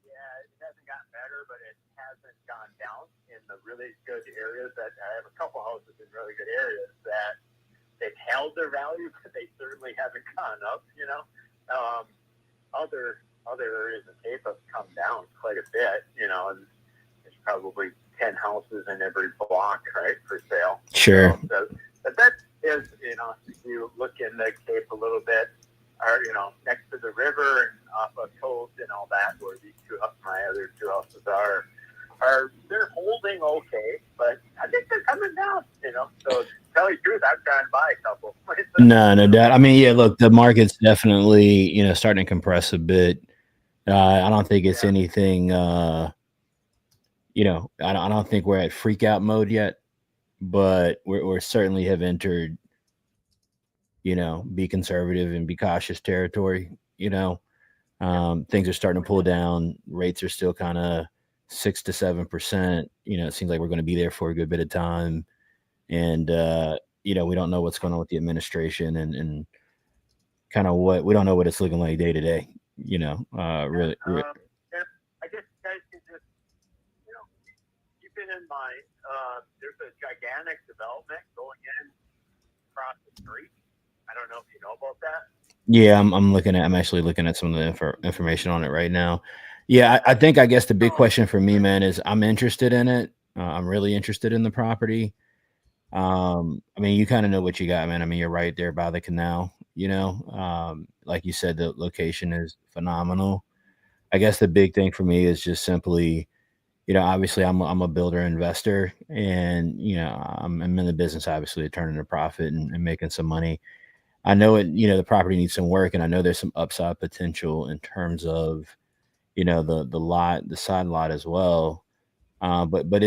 Yeah, it hasn't gotten better, but it hasn't gone down in the really good areas. That I have a couple houses in really good areas that they've held their value, but they certainly haven't gone up. Other areas of Cape have come down quite a bit. And there's probably 10 houses in every block, right, for sale. Sure. So, but that is, if you look in the Cape a little bit, or next to the river and off of Coast and all that, where my other two houses are they're holding okay, but I think they're coming down. So to tell you the truth, I'm trying to buy a couple. No doubt. I mean, yeah, look, the market's definitely starting to compress a bit. I don't think it's anything. I don't think we're at freak out mode yet, but we're certainly have entered, be conservative and be cautious territory. Things are starting to pull down. Rates are still kind of 6 to 7%. It seems like we're going to be there for a good bit of time, and we don't know what's going on with the administration and kind of we don't know what it's looking like day to day. Really. I guess you guys can just keep it in mind. There's a gigantic development going in across the street. I don't know if you know about that. Yeah, I'm actually looking at some of the information on it right now. Yeah, I guess the big question for me, man, is I'm interested in it. I'm really interested in the property. I mean, you kind of know what you got, man. I mean, you're right there by the canal, like you said, the location is phenomenal. I guess the big thing for me is just simply, obviously I'm a builder investor, and, I'm in the business, obviously, of turning a profit and making some money. I know the property needs some work, and I know there's some upside potential in terms of, the side lot as well. But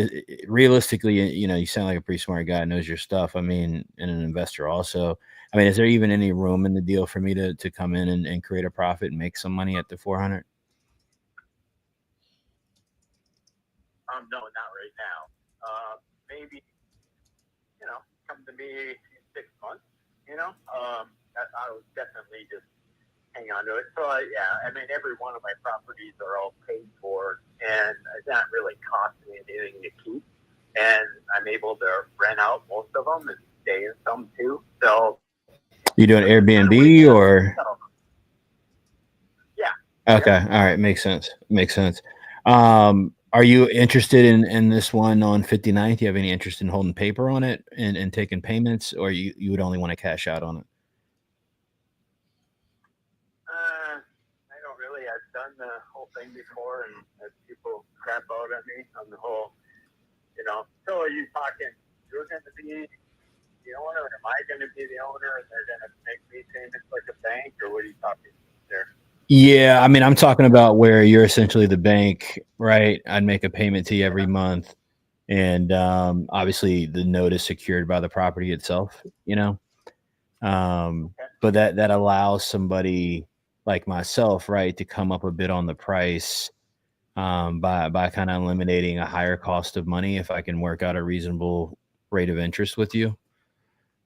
realistically, you sound like a pretty smart guy, knows your stuff. I mean, and an investor also. I mean, is there even any room in the deal for me to come in and create a profit and make some money at the 400? No, not right now. Maybe, come to me in 6 months. I would definitely just hang on to it. So I mean, every one of my properties are all paid for, and it's not really costing me anything to keep. And I'm able to rent out most of them and stay in some too. So you doing Airbnb or? Yeah. Okay. All right. Makes sense. Are you interested in this one on 59th? Do you have any interest in holding paper on it and taking payments, or you would only want to cash out on it? I don't really. I've done the whole thing before, and people crap out at me on the whole, So are you talking, you're going to be the owner, or am I going to be the owner, and they're going to make me payments like a bank, or what are you talking there? Yeah, I mean, I'm talking about where you're essentially the bank, right? I'd make a payment to you every month, and obviously the note is secured by the property itself, but that allows somebody like myself, right, to come up a bit on the price by kind of eliminating a higher cost of money if I can work out a reasonable rate of interest with you.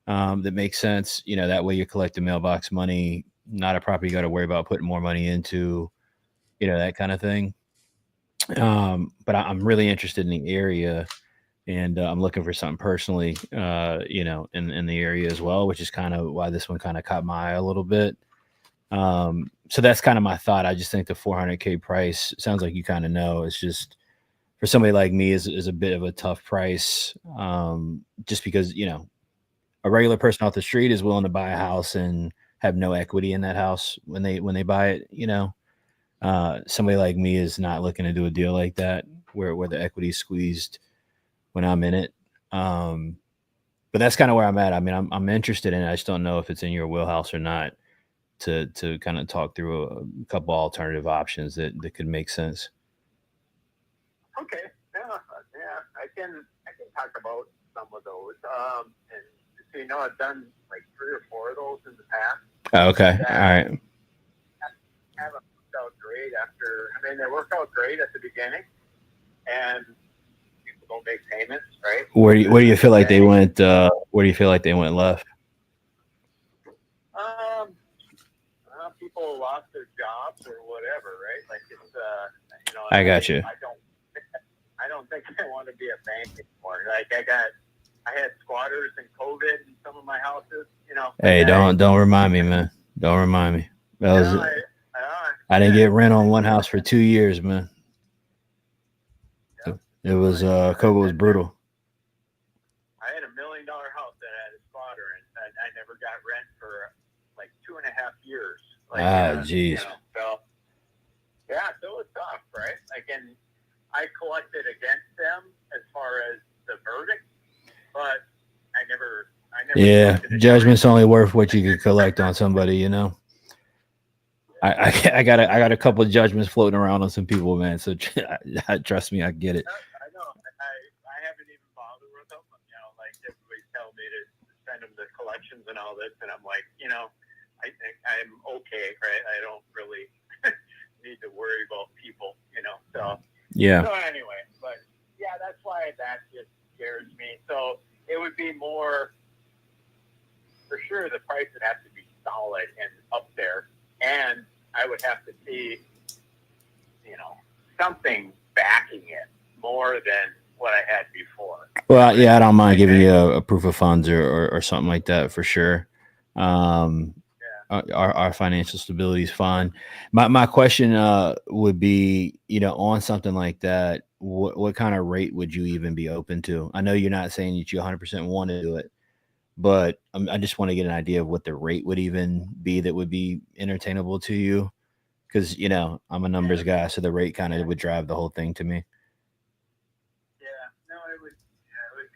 That makes sense. That way you collect the mailbox money, not a property you got to worry about putting more money into, that kind of thing. But I'm really interested in the area, and I'm looking for something personally, in the area as well, which is kind of why this one kind of caught my eye a little bit. So that's kind of my thought. I just think the 400K price sounds like you kind of know. It's just for somebody like me is a bit of a tough price. Just because a regular person off the street is willing to buy a house and have no equity in that house when they buy it. Somebody like me is not looking to do a deal like that where the equity is squeezed when I'm in it. But that's kind of where I'm at. I mean, I'm interested in it. I just don't know if it's in your wheelhouse or not to kind of talk through a couple alternative options that could make sense. Okay. Yeah. I can talk about some of those. And so, I've done like 3 or 4 of those in the past. Oh, okay. All right. Haven't worked out great after. I mean, they work out great at the beginning, and people don't make payments, right? Where do you feel like they went? Where do you feel like they went left? People lost their jobs or whatever, right? Like it's, I got you. I don't think I want to be a bank anymore. Like I had squatters and COVID in some of my houses. Hey, don't remind me, man. Don't remind me. I didn't get rent on one house for 2 years, man. It was COVID was brutal. I had $1 million house that had a squatter, and I never got rent for like 2.5 years. Geez. So yeah, so it was tough, right? Like, and I collected against them as far as the verdict, but I never. Yeah, judgment's only worth what you could collect on somebody, I got a couple of judgments floating around on some people, man. So trust me, I get it. I know. I haven't even bothered with them. Like everybody's telling me to send them the collections and all this, and I'm like, I think I'm okay, right? I don't really need to worry about people, So yeah. So anyway, but yeah, that's why that just scares me. So it would be more, for sure, the price would have to be solid and up there, and I would have to see, something backing it more than what I had before. Well, yeah, I don't mind giving you a proof of funds or something like that for sure. Our financial stability is fine. My question would be, on something like that, what kind of rate would you even be open to? I know you're not saying that you 100% want to do it, but I just want to get an idea of what the rate would even be that would be entertainable to you. Because, I'm a numbers guy, so the rate kind of would drive the whole thing to me. Yeah, no, it would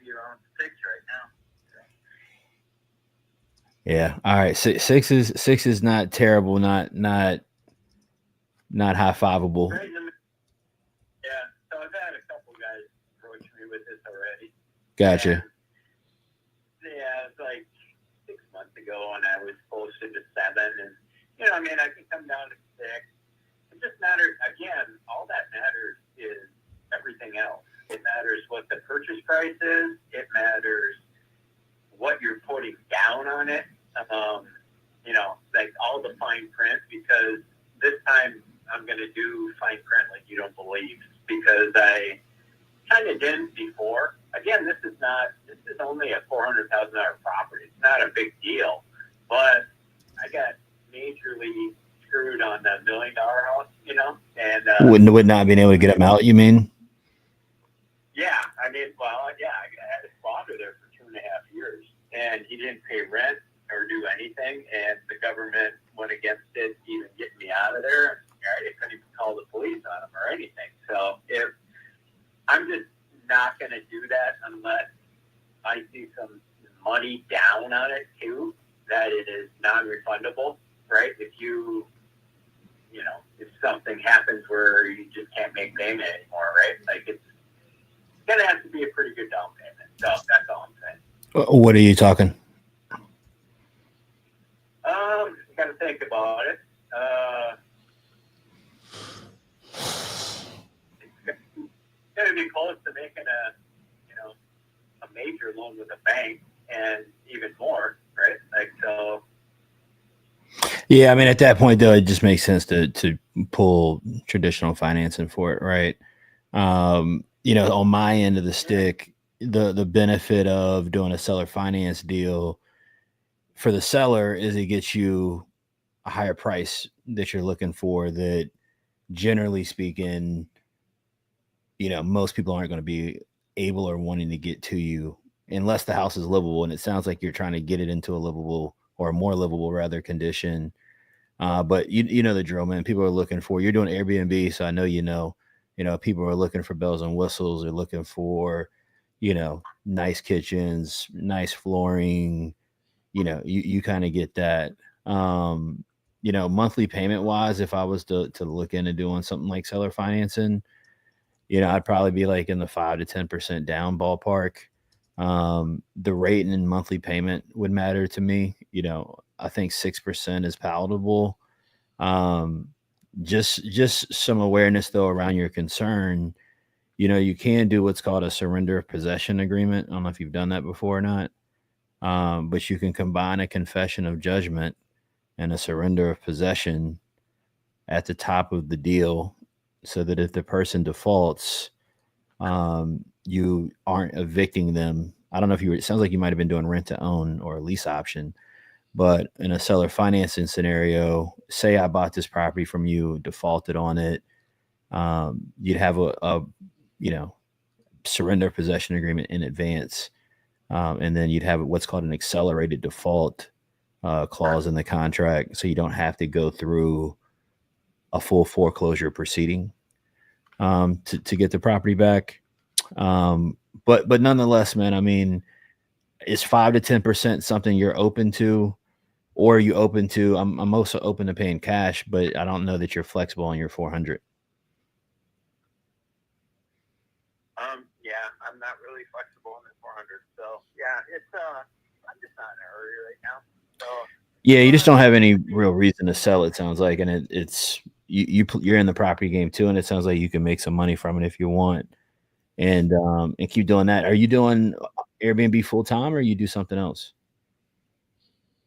be around 6 right now. Yeah. All right. Six is not terrible, not high fiveable. Yeah. So I've had a couple guys approach me with this already. Gotcha. And, yeah, it's like 6 months ago, and I was posted to 7, and I can come down to 6. It just matters. Again, all that matters is everything else. It matters what the purchase price is. It matters what you're putting down on it. Like all the fine print, because this time I'm going to do fine print like you don't believe, because I kind of didn't before. Again, this is only a $400,000 property. It's not a big deal, but I got majorly screwed on the $1 million house, and would not being able to get them out, you mean? Yeah, I had a squatter there for 2.5 years, and he didn't pay rent or do anything, and the government went against it, even getting me out of there. I couldn't even call the police on him or anything. So I'm just not going to do that unless I see some money down on it too, that it is non-refundable, right? If if something happens where you just can't make payment anymore, right? Like it's going to have to be a pretty good down payment. So that's all I'm saying. What are you talking? Got to think about it. It's going to be close to making a major loan with a bank, and even more, right? Like so. Yeah, I mean, at that point though, it just makes sense to pull traditional financing for it, right? On my end of the stick, the benefit of doing a seller finance deal for the seller is it gets you a higher price that you're looking for. That generally speaking, most people aren't going to be able or wanting to get to you unless the house is livable. And it sounds like you're trying to get it into a livable or a more livable rather condition. But you know the drill, man. People are looking for. You're doing Airbnb, so I know people are looking for bells and whistles. They're looking for, nice kitchens, nice flooring. You kind of get that. Monthly payment wise, if I was to look into doing something like seller financing, I'd probably be like in the 5 to 10% down ballpark. The rate and monthly payment would matter to me. I think 6% is palatable. Um, just some awareness though around your concern. You can do what's called a surrender of possession agreement. I don't know if you've done that before or not. But you can combine a confession of judgment and a surrender of possession at the top of the deal so that if the person defaults, you aren't evicting them. I don't know if it sounds like you might have been doing rent to own or a lease option, but in a seller financing scenario, say I bought this property from you, defaulted on it, you'd have a surrender possession agreement in advance. And then you'd have what's called an accelerated default clause in the contract. So you don't have to go through a full foreclosure proceeding to get the property back. But nonetheless, man, I mean, is 5 to 10% something you're open to, or are you open to? I'm also open to paying cash, but I don't know that you're flexible on your 400. Yeah, I'm not really flexible on the 400. So yeah, I'm just not in a hurry right now. So Yeah, you just don't have any real reason to sell. It sounds like, and it's you're in the property game too, and it sounds like you can make some money from it if you want, and keep doing that. Are you doing Airbnb full time, or you do something else?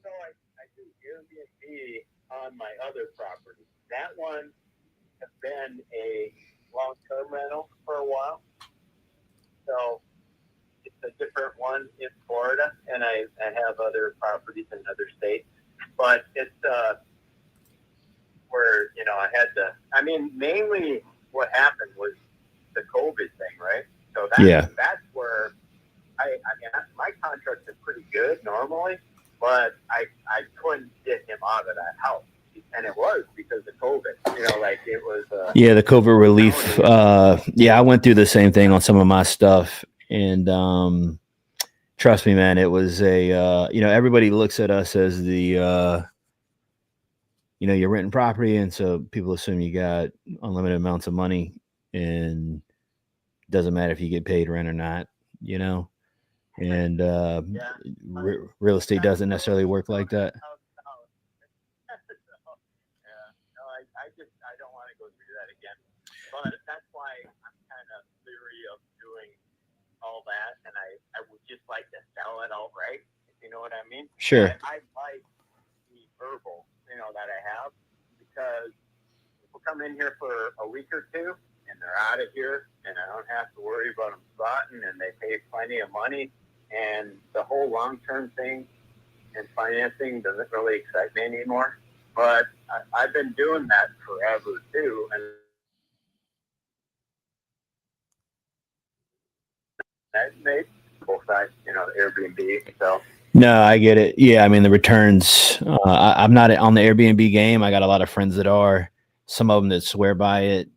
So I do Airbnb on my other property. That one has been a long-term rental for a while. So it's a different one in Florida, and I have other properties in other states. But it's where I had to. I mean, mainly what happened was the COVID thing, right? So that's where I mean, my contracts are pretty good normally, but I couldn't get him out of that house, and it was because of COVID. Like it was. Yeah, the COVID relief. Yeah, I went through the same thing on some of my stuff, and trust me, man, it was everybody looks at us as the you're renting property, and so people assume you got unlimited amounts of money, and it doesn't matter if you get paid rent or not, and real estate doesn't necessarily work like that. I don't want to go through that again. But that's why I'm kind of leery of doing all that, and I would just like to sell it outright, if you know what I mean. Sure. I like the verbal, that I have, because people come in here for a week or two, and they're out of here, and I don't have to worry about them spotting, and they pay plenty of money, and the whole long-term thing and financing doesn't really excite me anymore. But I've been doing that forever too, and that made both sides, the Airbnb. So no, I get it. Yeah, I mean the returns. I'm not on the Airbnb game. I got a lot of friends that are. Some of them that swear by it.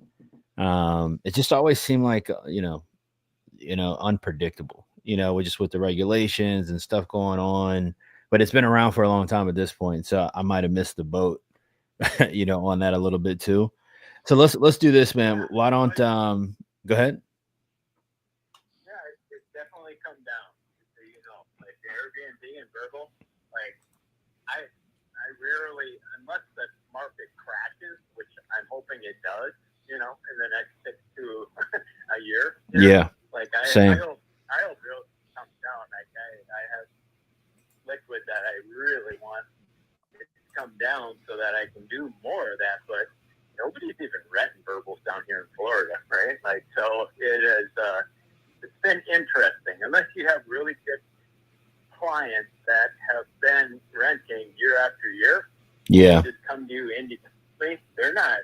It just always seemed like unpredictable. With the regulations and stuff going on. But it's been around for a long time at this point, so I might have missed the boat. On that a little bit too. So let's do this, man. Why don't go ahead? Yeah, it's definitely come down. Like the Airbnb and verbal. Like I rarely, unless the market crashes, which I'm hoping it does, in the next 6 to a year. Yeah. Like same. I hope real comes down. Like I have liquid that I really want it to come down so that I can do more of that. But nobody's even renting verbals down here in Florida, right? Like, so it is. It's been interesting. Unless you have really good clients that have been renting year after year, Yeah. just come to you independently. They're not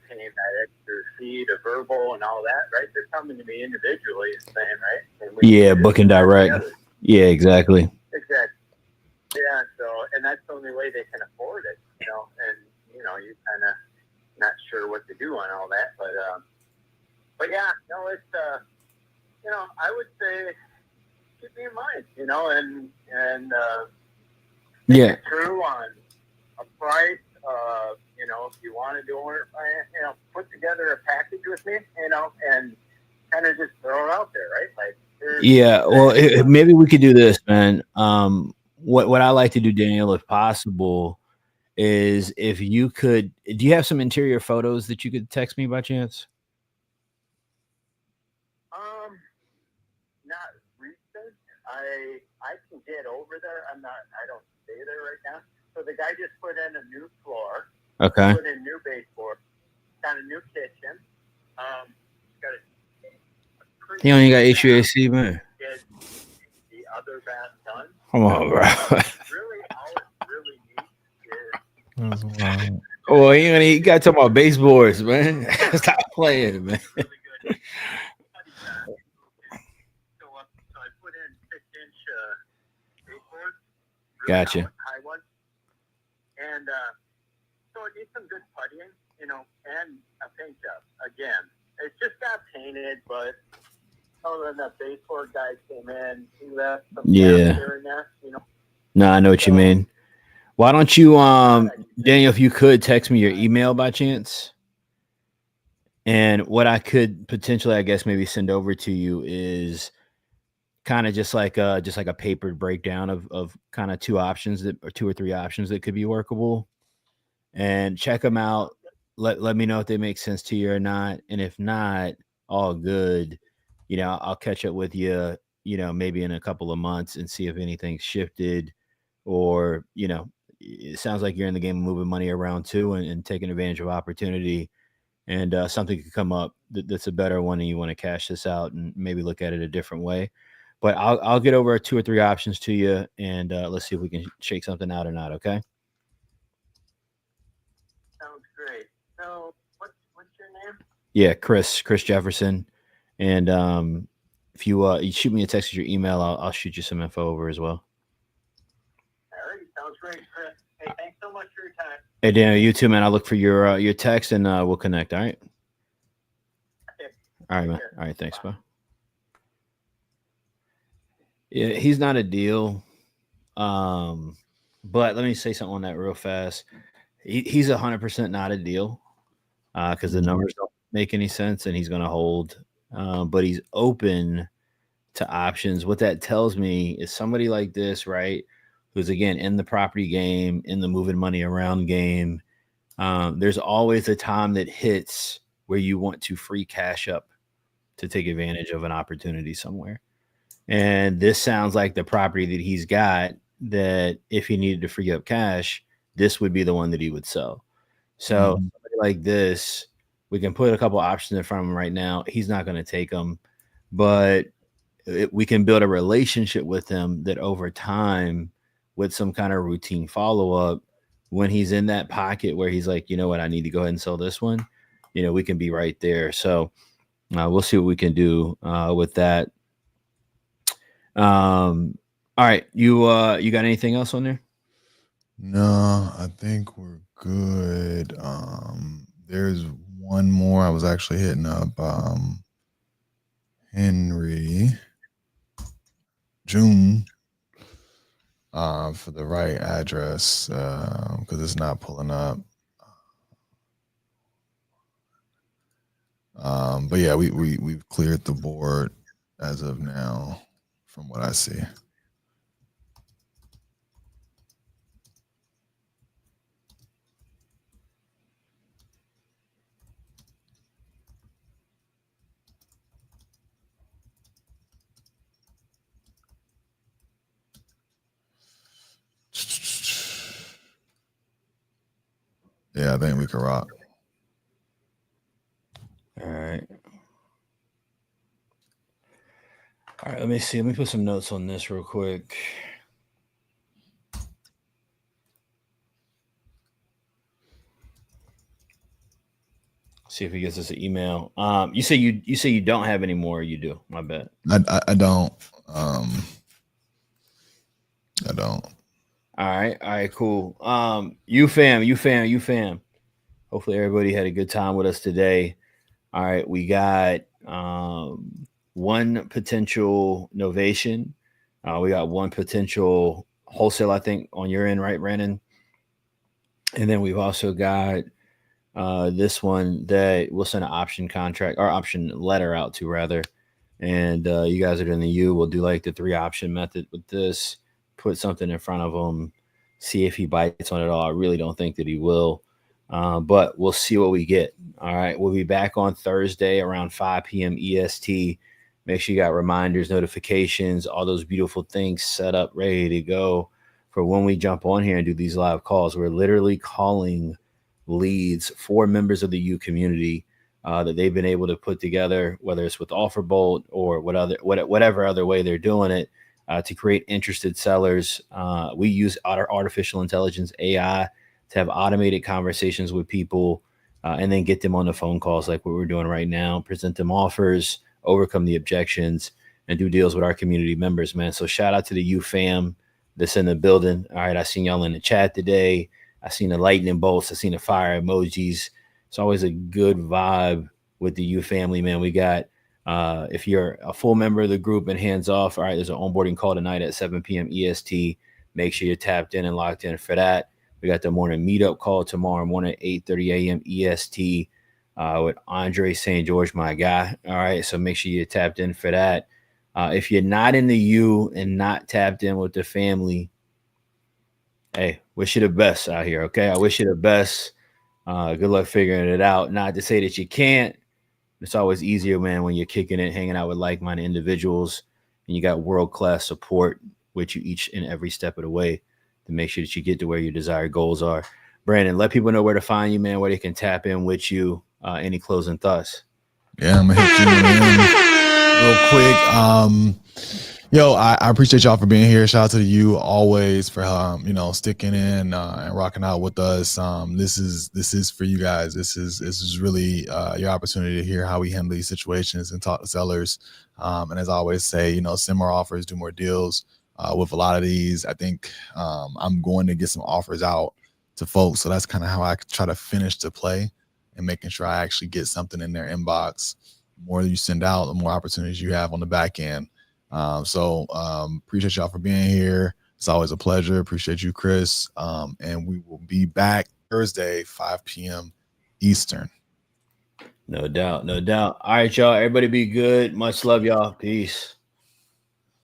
paying that extra fee to verbal and all that, right? They're coming to me individually and saying, right? And Yeah, booking direct. Yeah, exactly. Exactly. Yeah, so, and that's the only way they can afford it, you know, and, you know, you kind of not sure what to do on all that, but yeah, no, it's, you know, I would say keep me in mind, you know, and think it through on a price, you know, if you want to do it, you know, put together a package with me, you know, and kind of just throw it out there, right? Like, yeah, well, maybe we could do this, man. What I like to do, Daniel, if possible, is if you could. Do you have some interior photos that you could text me by chance? Not recent. I can get over there. I don't stay there right now. So the guy just put in a new floor. Okay. Put in new baseboard. Got a new kitchen. Got a. He only got HVAC, man. Get the other bath done. Come on, bro. Really, all it really needs is. Oh, you got to talk about baseboards, man. Stop playing, man. Really good. So I put in 6-inch baseboard. Really Gotcha. High one. And so it needs some good puttying, you know, and a paint job. Again, it's just got painted, but other than the baseboard guy came in, he left some gaps here and there, you know. No, I know what you mean. Why don't you, Daniel, if you could text me your email by chance? And what I could potentially, I guess, maybe send over to you is kind of just like a papered breakdown of kind of two or three options that could be workable, and check them out. Let me know if they make sense to you or not. And if not, all good. You know, I'll catch up with you, you know, maybe in a couple of months and see if anything's shifted, or, you know, it sounds like you're in the game of moving money around too, and taking advantage of opportunity, and something could come up that's a better one, and you want to cash this out and maybe look at it a different way. But I'll get over two or three options to you, and let's see if we can shake something out or not. Okay. Sounds great. So what's your name? Yeah, Chris Jefferson. And if you shoot me a text with your email, I'll shoot you some info over as well. All right, sounds great, Chris. Hey, thanks so much for your time. Hey, Daniel, you too, man. I'll look for your text, and we'll connect. All right. Okay. All right, man. All right, thanks, bye. Yeah, he's not a deal. But let me say something on that real fast. He's 100% not a deal, because the numbers don't make any sense, and he's going to hold. But he's open to options. What that tells me is somebody like this, right, who's again in the property game, in the moving money around game. There's always a time that hits where you want to free cash up to take advantage of an opportunity somewhere. And this sounds like the property that he's got, that if he needed to free up cash, this would be the one that he would sell. So somebody like this, we can put a couple options in front of him right now. He's not going to take them, but we can build a relationship with him that over time, with some kind of routine follow-up, when he's in that pocket where he's like, you know what, I need to go ahead and sell this one, you know, we can be right there. So we'll see what we can do with that. All right. You got anything else on there? No, I think we're good. There's one more. I was actually hitting up Henry June for the right address, because it's not pulling up. But yeah, we've cleared the board as of now, from what I see. Yeah, I think we can rock. All right. All right, let me see. Let me put some notes on this real quick. See if he gets us an email. You say you don't have any more. You do. My bad. I don't. I don't. All right, cool. You fam. Hopefully everybody had a good time with us today. All right, we got one potential novation. We got one potential wholesale, I think, on your end, right, Brandon? And then we've also got this one that we'll send an option contract or option letter out to, rather. And you guys are doing the U. We'll do like the 3 option method with this. Put something in front of him, see if he bites on it all. I really don't think that he will, but we'll see what we get. All right, we'll be back on Thursday around 5 p.m. EST. Make sure you got reminders, notifications, all those beautiful things set up, ready to go for when we jump on here and do these live calls. We're literally calling leads for members of the U community that they've been able to put together, whether it's with OfferBolt or whatever other way they're doing it, to create interested sellers. We use artificial intelligence, AI, to have automated conversations with people and then get them on the phone calls like what we're doing right now, present them offers, overcome the objections, and do deals with our community members, man. So shout out to the U fam that's in the building. All right, I seen y'all in the chat today. I seen the lightning bolts. I seen the fire emojis. It's always a good vibe with the U family, man. We got, if you're a full member of the group and hands off, all right, there's an onboarding call tonight at 7 p.m. EST. Make sure you're tapped in and locked in for that. We got the morning meetup call tomorrow morning at 8:30 a.m. EST with Andre St. George, my guy. All right, so make sure you're tapped in for that. If you're not in the U and not tapped in with the family, hey, wish you the best out here, okay? I wish you the best. Good luck figuring it out. Not to say that you can't. It's always easier, man, when you're kicking it, hanging out with like-minded individuals, and you got world-class support with you each and every step of the way to make sure that you get to where your desired goals are. Brandon, let people know where to find you, man, where they can tap in with you. Any closing thoughts? Yeah, I'm gonna hit you in real quick. Yo, I appreciate y'all for being here. Shout out to you always for sticking in and rocking out with us. This is for you guys. This is really your opportunity to hear how we handle these situations and talk to sellers. And as I always say, send more offers, do more deals. With a lot of these, I think I'm going to get some offers out to folks. So that's kind of how I try to finish the play and making sure I actually get something in their inbox. The more you send out, the more opportunities you have on the back end. So appreciate y'all for being here. It's always a pleasure. Appreciate you, Chris. And we will be back Thursday, 5 p.m. Eastern. No doubt. All right, y'all. Everybody be good. Much love, y'all. Peace.